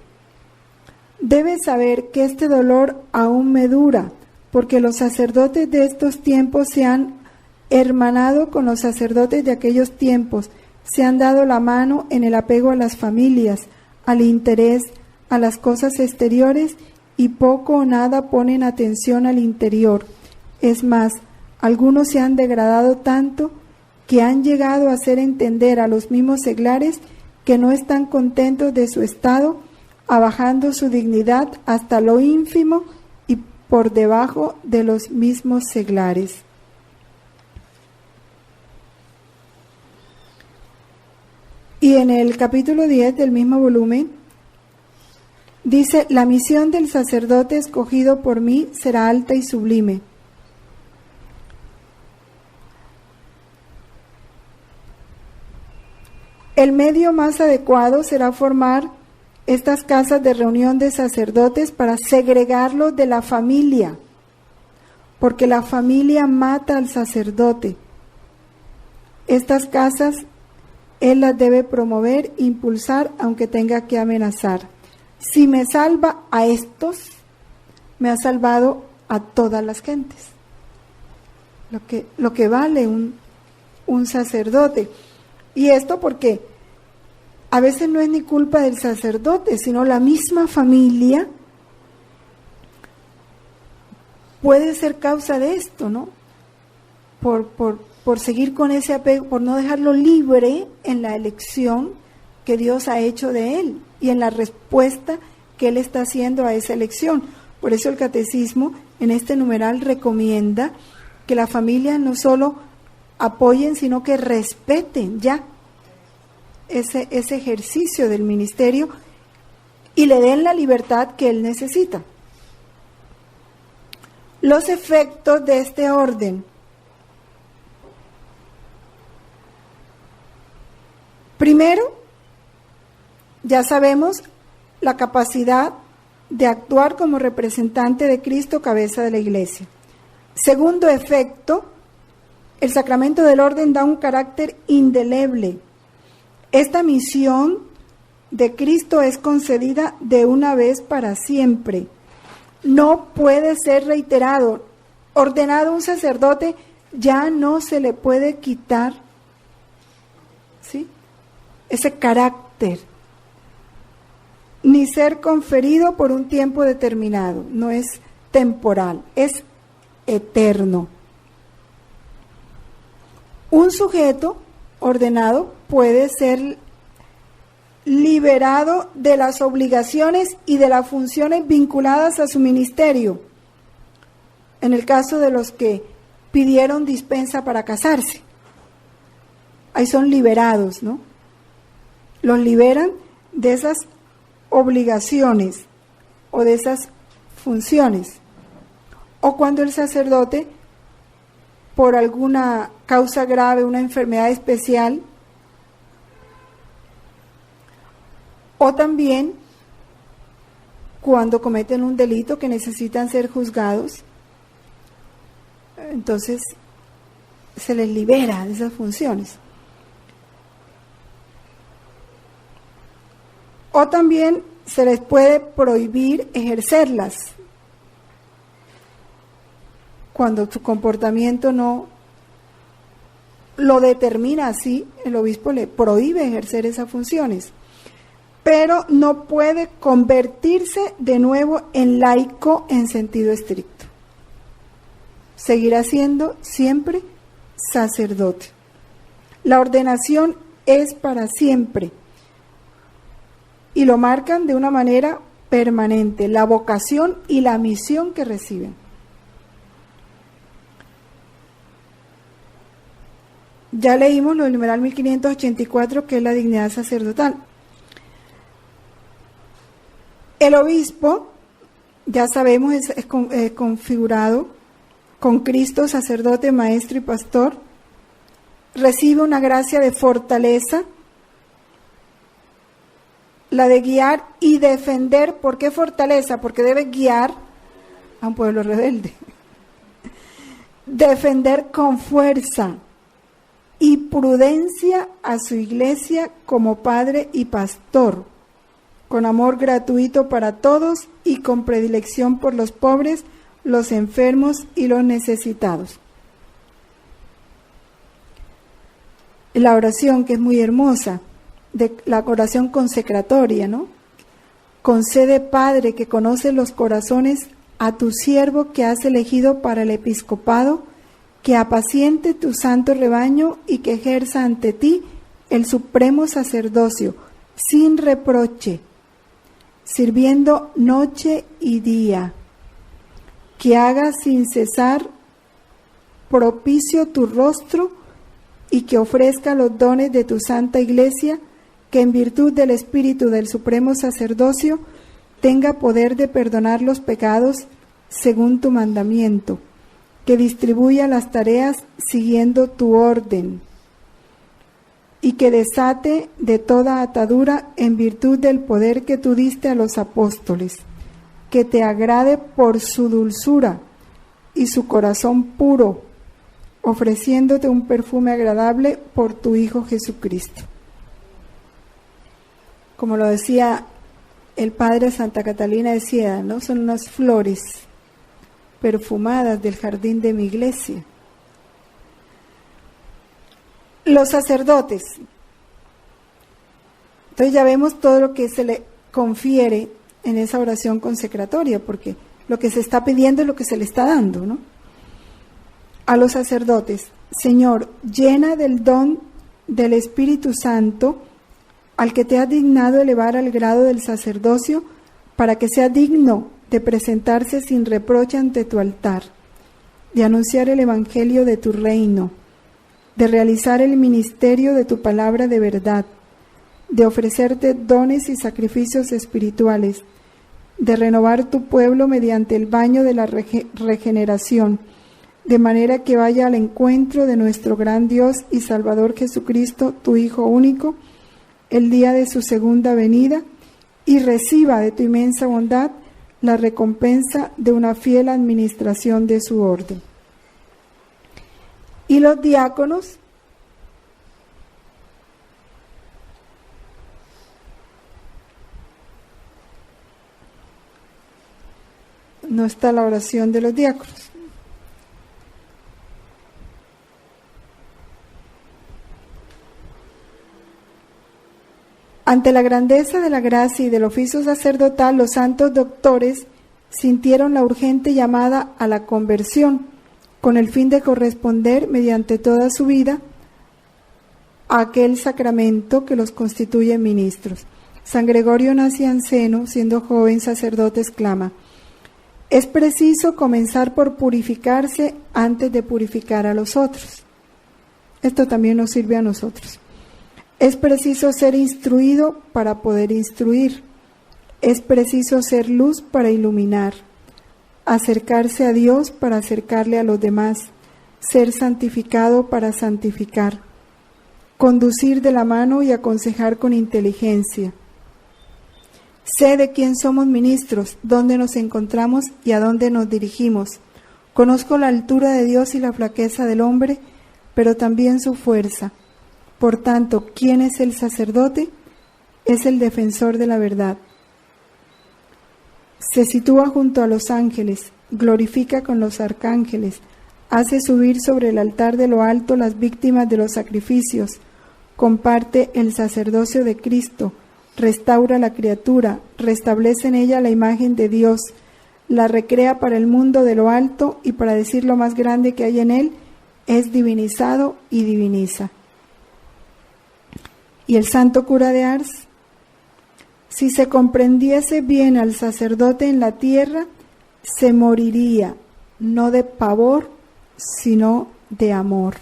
S1: debes saber que este dolor aún me dura, porque los sacerdotes de estos tiempos se han hermanado con los sacerdotes de aquellos tiempos, se han dado la mano en el apego a las familias, al interés, a las cosas exteriores, y poco o nada ponen atención al interior. Es más, algunos se han degradado tanto que han llegado a hacer entender a los mismos seglares que no están contentos de su estado, abajando su dignidad hasta lo ínfimo y por debajo de los mismos seglares. Y en el capítulo 10 del mismo volumen dice, la misión del sacerdote escogido por mí será alta y sublime. El medio más adecuado será formar estas casas de reunión de sacerdotes para segregarlos de la familia, porque la familia mata al sacerdote. Estas casas él las debe promover, impulsar, aunque tenga que amenazar. Si me salva a estos, me ha salvado a todas las gentes. Lo que vale un sacerdote. Y esto porque a veces no es ni culpa del sacerdote, sino la misma familia puede ser causa de esto, ¿no? Por seguir con ese apego, por no dejarlo libre en la elección que Dios ha hecho de él y en la respuesta que él está haciendo a esa elección. Por eso el catecismo en este numeral recomienda que la familia no solo apoyen, sino que respeten ya ese ejercicio del ministerio y le den la libertad que él necesita. Los efectos de este orden. Primero, ya sabemos la capacidad de actuar como representante de Cristo, cabeza de la Iglesia. Segundo efecto, el sacramento del orden da un carácter indeleble. Esta misión de Cristo es concedida de una vez para siempre. No puede ser reiterado. Ordenado un sacerdote, ya no se le puede quitar, ¿sí?, ese carácter, ni ser conferido por un tiempo determinado. No es temporal, es eterno. Un sujeto ordenado puede ser liberado de las obligaciones y de las funciones vinculadas a su ministerio, en el caso de los que pidieron dispensa para casarse. Ahí son liberados, ¿no? Los liberan de esas obligaciones o de esas funciones. O cuando el sacerdote, por alguna causa grave, una enfermedad especial, o también cuando cometen un delito que necesitan ser juzgados, entonces se les libera de esas funciones. O también se les puede prohibir ejercerlas cuando su comportamiento no lo determina así. El obispo le prohíbe ejercer esas funciones, pero no puede convertirse de nuevo en laico en sentido estricto. Seguirá siendo siempre sacerdote. La ordenación es para siempre y lo marcan de una manera permanente, la vocación y la misión que reciben. Ya leímos lo del numeral 1584, que es la dignidad sacerdotal. El obispo, ya sabemos, es configurado con Cristo, sacerdote, maestro y pastor. Recibe una gracia de fortaleza, la de guiar y defender. ¿Por qué fortaleza? Porque debe guiar a un pueblo rebelde. Defender con fuerza y prudencia a su iglesia como padre y pastor, con amor gratuito para todos y con predilección por los pobres, los enfermos y los necesitados. La oración, que es muy hermosa, de la oración consecratoria, ¿no? Concede, Padre, que conoce los corazones, a tu siervo que has elegido para el episcopado, que apaciente tu santo rebaño y que ejerza ante ti el supremo sacerdocio, sin reproche, sirviendo noche y día, que haga sin cesar propicio tu rostro y que ofrezca los dones de tu santa iglesia, que en virtud del espíritu del supremo sacerdocio tenga poder de perdonar los pecados según tu mandamiento, que distribuya las tareas siguiendo tu orden y que desate de toda atadura en virtud del poder que tú diste a los apóstoles, que te agrade por su dulzura y su corazón puro, ofreciéndote un perfume agradable por tu Hijo Jesucristo. Como lo decía el padre Santa Catalina de Siena, ¿no? Son unas flores perfumadas del jardín de mi iglesia. Los sacerdotes. Entonces ya vemos todo lo que se le confiere en esa oración consecratoria, porque lo que se está pidiendo es lo que se le está dando, ¿no? A los sacerdotes: Señor, llena del don del Espíritu Santo al que te has dignado elevar al grado del sacerdocio, para que sea digno de presentarse sin reproche ante tu altar, de anunciar el evangelio de tu reino, de realizar el ministerio de tu palabra de verdad, de ofrecerte dones y sacrificios espirituales, de renovar tu pueblo mediante el baño de la regeneración, de manera que vaya al encuentro de nuestro gran Dios y Salvador Jesucristo, tu Hijo único, el día de su segunda venida, y reciba de tu inmensa bondad la recompensa de una fiel administración de su orden. Y los diáconos, no está la oración de los diáconos. Ante la grandeza de la gracia y del oficio sacerdotal, los santos doctores sintieron la urgente llamada a la conversión, con el fin de corresponder mediante toda su vida a aquel sacramento que los constituye ministros. San Gregorio Nacianceno, siendo joven sacerdote, exclama: es preciso comenzar por purificarse antes de purificar a los otros. Esto también nos sirve a nosotros. Es preciso ser instruido para poder instruir. Es preciso ser luz para iluminar. Acercarse a Dios para acercarle a los demás. Ser santificado para santificar. Conducir de la mano y aconsejar con inteligencia. Sé de quién somos ministros, dónde nos encontramos y a dónde nos dirigimos. Conozco la altura de Dios y la flaqueza del hombre, pero también su fuerza. Por tanto, ¿quién es el sacerdote? Es el defensor de la verdad. Se sitúa junto a los ángeles, glorifica con los arcángeles, hace subir sobre el altar de lo alto las víctimas de los sacrificios, comparte el sacerdocio de Cristo, restaura la criatura, restablece en ella la imagen de Dios, la recrea para el mundo de lo alto y para decir lo más grande que hay en él, es divinizado y diviniza. Y el santo cura de Ars: si se comprendiese bien al sacerdote en la tierra, se moriría, no de pavor, sino de amor.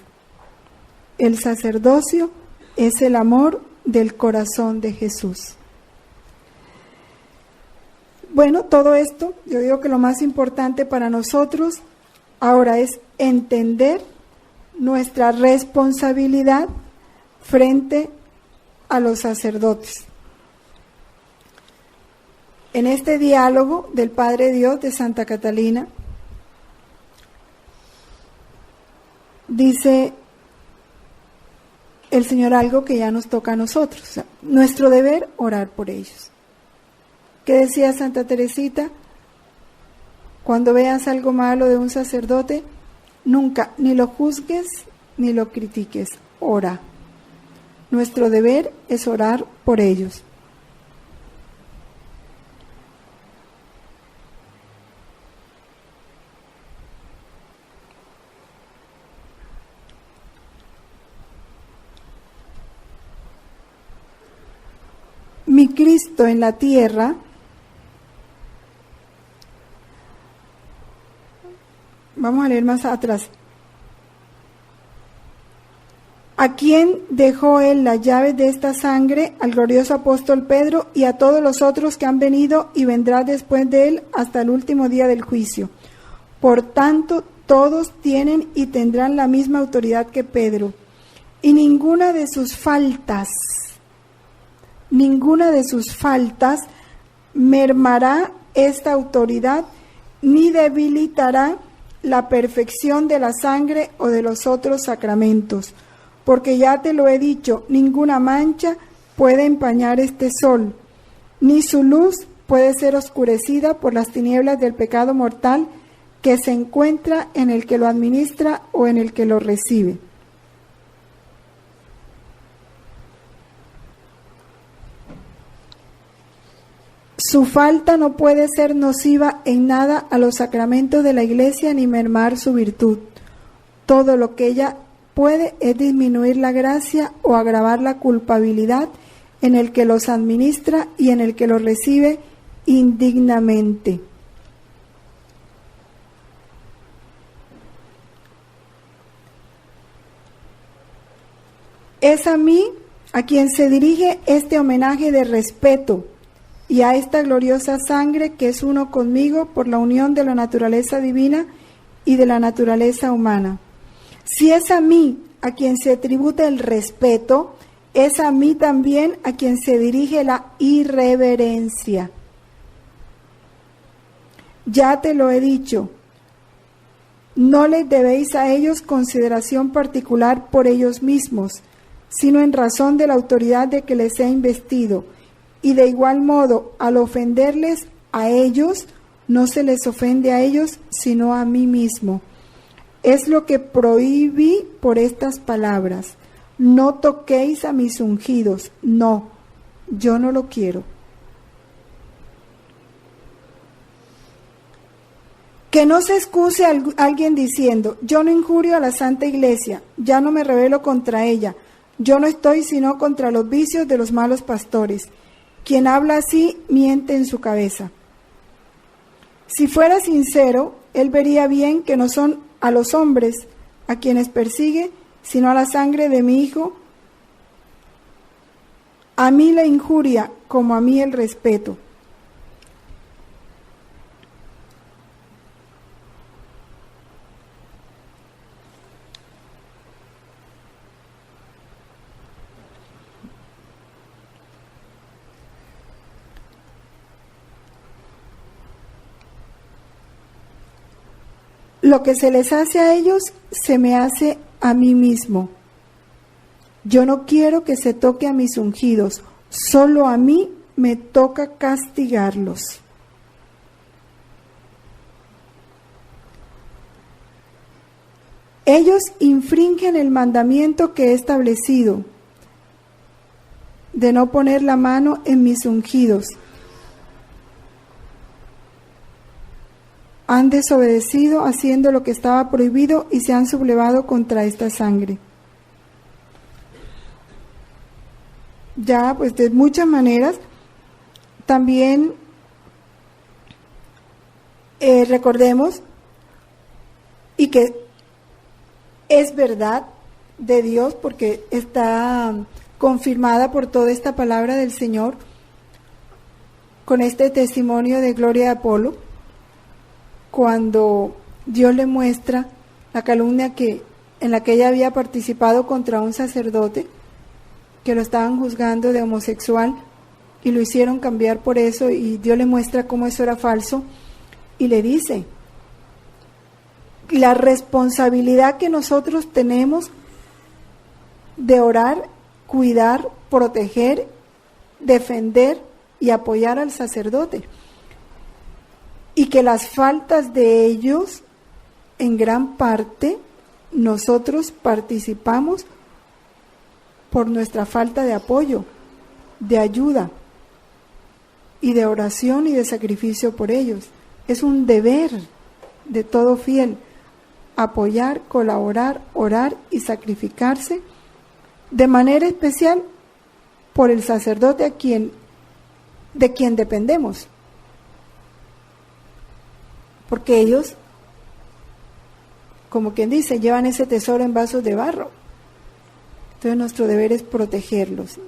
S1: El sacerdocio es el amor del corazón de Jesús. Bueno, todo esto, yo digo que lo más importante para nosotros ahora es entender nuestra responsabilidad frente a los sacerdotes. En este diálogo del Padre Dios de Santa Catalina, dice el Señor algo que ya nos toca a nosotros. O sea, nuestro deber, orar por ellos. ¿Qué decía Santa Teresita? Cuando veas algo malo de un sacerdote, nunca ni lo juzgues ni lo critiques, ora. Nuestro deber es orar por ellos. Mi Cristo en la tierra, vamos a leer más atrás. ¿A quién dejó él las llaves de esta sangre? Al glorioso apóstol Pedro y a todos los otros que han venido y vendrán después de él hasta el último día del juicio. Por tanto, todos tienen y tendrán la misma autoridad que Pedro, y ninguna de sus faltas mermará esta autoridad, ni debilitará la perfección de la sangre o de los otros sacramentos. Porque ya te lo he dicho, ninguna mancha puede empañar este sol, ni su luz puede ser oscurecida por las tinieblas del pecado mortal que se encuentra en el que lo administra o en el que lo recibe. Su falta no puede ser nociva en nada a los sacramentos de la Iglesia ni mermar su virtud. Todo lo que ella puede es disminuir la gracia o agravar la culpabilidad en el que los administra y en el que los recibe indignamente. Es a mí a quien se dirige este homenaje de respeto y a esta gloriosa sangre que es uno conmigo por la unión de la naturaleza divina y de la naturaleza humana. Si es a mí a quien se tributa el respeto, es a mí también a quien se dirige la irreverencia. Ya te lo he dicho, no les debéis a ellos consideración particular por ellos mismos, sino en razón de la autoridad de que les he investido. Y de igual modo, al ofenderles a ellos, no se les ofende a ellos, sino a mí mismo. Es lo que prohibí por estas palabras. No toquéis a mis ungidos. No, yo no lo quiero. Que no se excuse alguien diciendo, yo no injurio a la Santa Iglesia, ya no me rebelo contra ella, yo no estoy sino contra los vicios de los malos pastores. Quien habla así miente en su cabeza. Si fuera sincero, él vería bien que no son a los hombres a quienes persigue, sino a la sangre de mi Hijo. A mí la injuria, como a mí el respeto. Lo que se les hace a ellos, se me hace a mí mismo. Yo no quiero que se toque a mis ungidos, solo a mí me toca castigarlos. Ellos infringen el mandamiento que he establecido, de no poner la mano en mis ungidos. Han desobedecido haciendo lo que estaba prohibido y se han sublevado contra esta sangre. Ya, pues de muchas maneras, también recordemos, y que es verdad de Dios, porque está confirmada por toda esta palabra del Señor, con este testimonio de Gloria de Apolo, cuando Dios le muestra la calumnia en la que ella había participado contra un sacerdote, que lo estaban juzgando de homosexual y lo hicieron cambiar por eso, y Dios le muestra cómo eso era falso y le dice la responsabilidad que nosotros tenemos de orar, cuidar, proteger, defender y apoyar al sacerdote, y que las faltas de ellos, en gran parte, nosotros participamos por nuestra falta de apoyo, de ayuda y de oración y de sacrificio por ellos. Es un deber de todo fiel apoyar, colaborar, orar y sacrificarse, de manera especial por el sacerdote de quien dependemos, porque ellos, como quien dice, llevan ese tesoro en vasos de barro. Entonces nuestro deber es protegerlos.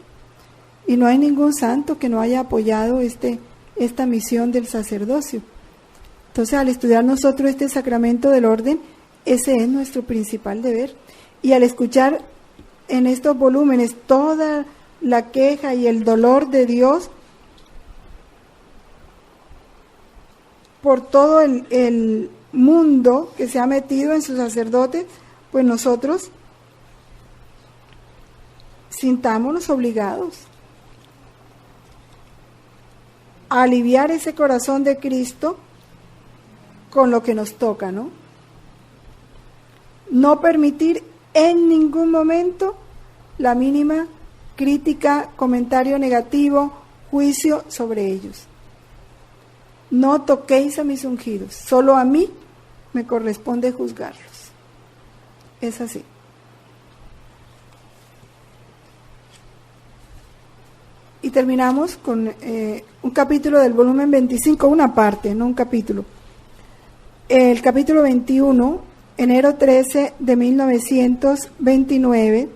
S1: Y no hay ningún santo que no haya apoyado esta misión del sacerdocio. Entonces, al estudiar nosotros este sacramento del orden, ese es nuestro principal deber. Y al escuchar en estos volúmenes toda la queja y el dolor de Dios por todo el mundo que se ha metido en sus sacerdotes, pues nosotros sintámonos obligados a aliviar ese corazón de Cristo con lo que nos toca, ¿no? No permitir en ningún momento la mínima crítica, comentario negativo, juicio sobre ellos. No toquéis a mis ungidos, solo a mí me corresponde juzgarlos. Es así. Y terminamos con un capítulo del volumen 25, una parte, no un capítulo. El capítulo 21, enero 13 de 1929.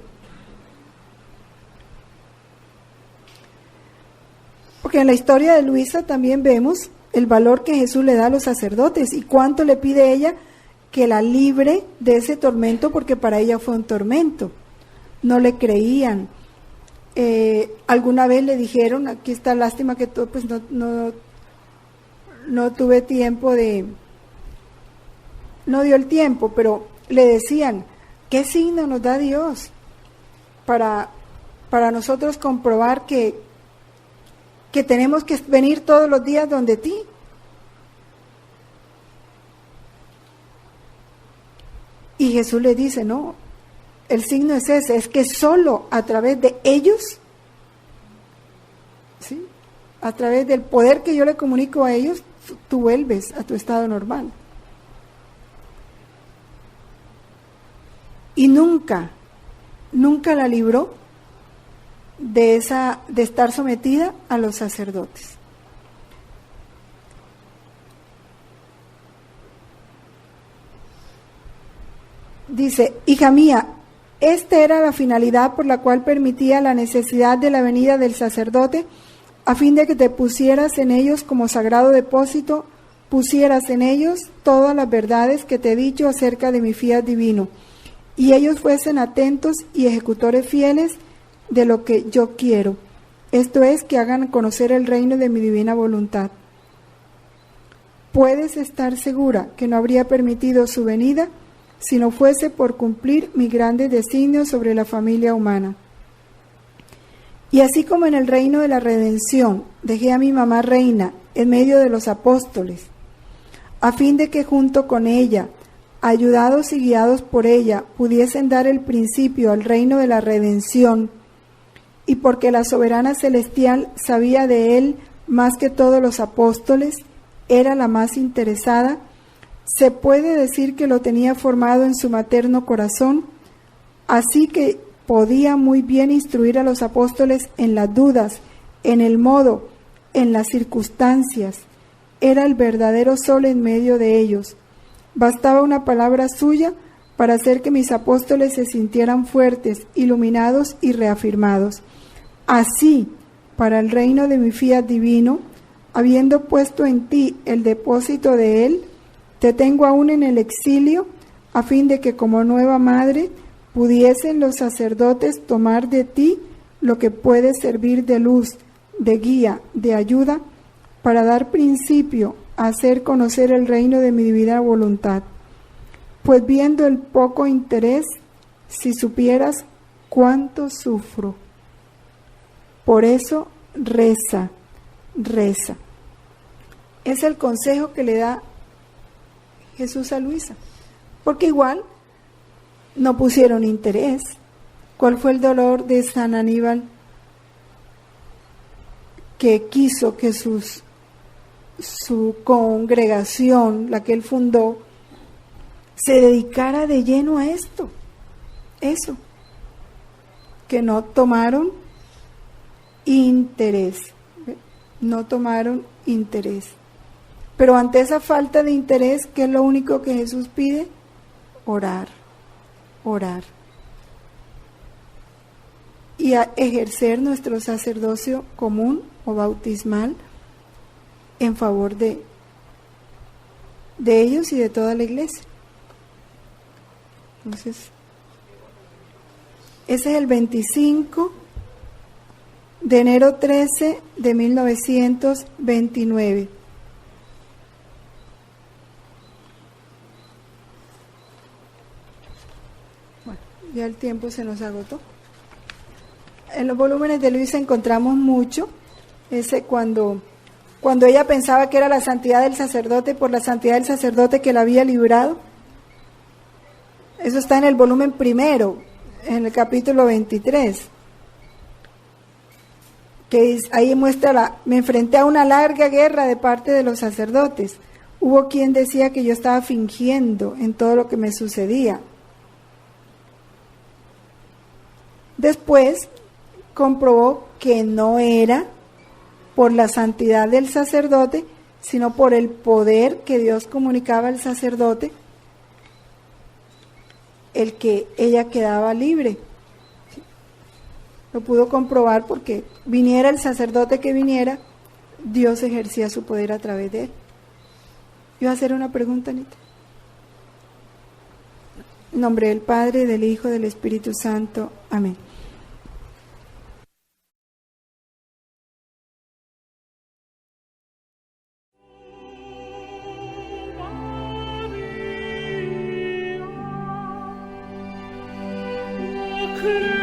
S1: Porque en la historia de Luisa también vemos el valor que Jesús le da a los sacerdotes y cuánto le pide ella que la libre de ese tormento, porque para ella fue un tormento. No le creían. Alguna vez le dijeron, aquí está, lástima que todo, pues no no tuve tiempo no dio el tiempo, pero le decían, ¿qué signo nos da Dios para nosotros comprobar que tenemos que venir todos los días donde ti? Y Jesús le dice, no, el signo es ese, es que solo a través de ellos, ¿sí?, a través del poder que yo le comunico a ellos, tú vuelves a tu estado normal. Y nunca la libró de estar sometida a los sacerdotes. Dice, hija mía, esta era la finalidad por la cual permitía la necesidad de la venida del sacerdote, a fin de que te pusieras en ellos como sagrado depósito, pusieras en ellos todas las verdades que te he dicho acerca de mi fiat divino, y ellos fuesen atentos y ejecutores fieles de lo que yo quiero, esto es, que hagan conocer el reino de mi divina voluntad. Puedes estar segura que no habría permitido su venida si no fuese por cumplir mis grandes designios sobre la familia humana. Y así como en el reino de la redención dejé a mi mamá reina en medio de los apóstoles, a fin de que junto con ella, ayudados y guiados por ella, pudiesen dar el principio al reino de la redención, y porque la soberana celestial sabía de él más que todos los apóstoles, era la más interesada, se puede decir que lo tenía formado en su materno corazón, así que podía muy bien instruir a los apóstoles en las dudas, en el modo, en las circunstancias. Era el verdadero sol en medio de ellos. Bastaba una palabra suya para hacer que mis apóstoles se sintieran fuertes, iluminados y reafirmados. Así, para el reino de mi fiat divino, habiendo puesto en ti el depósito de él, te tengo aún en el exilio, a fin de que como nueva madre pudiesen los sacerdotes tomar de ti lo que puede servir de luz, de guía, de ayuda, para dar principio a hacer conocer el reino de mi divina voluntad. Pues viendo el poco interés, si supieras cuánto sufro. Por eso reza, reza. Es el consejo que le da Jesús a Luisa, porque igual no pusieron interés. ¿Cuál fue el dolor de San Aníbal que quiso que su congregación, la que él fundó, se dedicara de lleno a esto? Eso, que no tomaron interés, no tomaron interés. Pero ante esa falta de interés, ¿qué es lo único que Jesús pide? Orar, orar. Y a ejercer nuestro sacerdocio común o bautismal en favor de ellos y de toda la iglesia. Entonces, ese es el 25 de enero 13 de 1929. Bueno, ya el tiempo se nos agotó. En los volúmenes de Luisa encontramos mucho, ese cuando ella pensaba que era la santidad del sacerdote por la santidad del sacerdote que la había librado. Eso está en el volumen primero, en el capítulo 23, que ahí muestra me enfrenté a una larga guerra de parte de los sacerdotes. Hubo quien decía que yo estaba fingiendo en todo lo que me sucedía. Después comprobó que no era por la santidad del sacerdote, sino por el poder que Dios comunicaba al sacerdote, el que ella quedaba libre. Lo pudo comprobar porque viniera el sacerdote que viniera, Dios ejercía su poder a través de él. Iba a hacer una pregunta, Anita. En nombre del Padre, del Hijo, del Espíritu Santo. Amén.
S2: Thank you.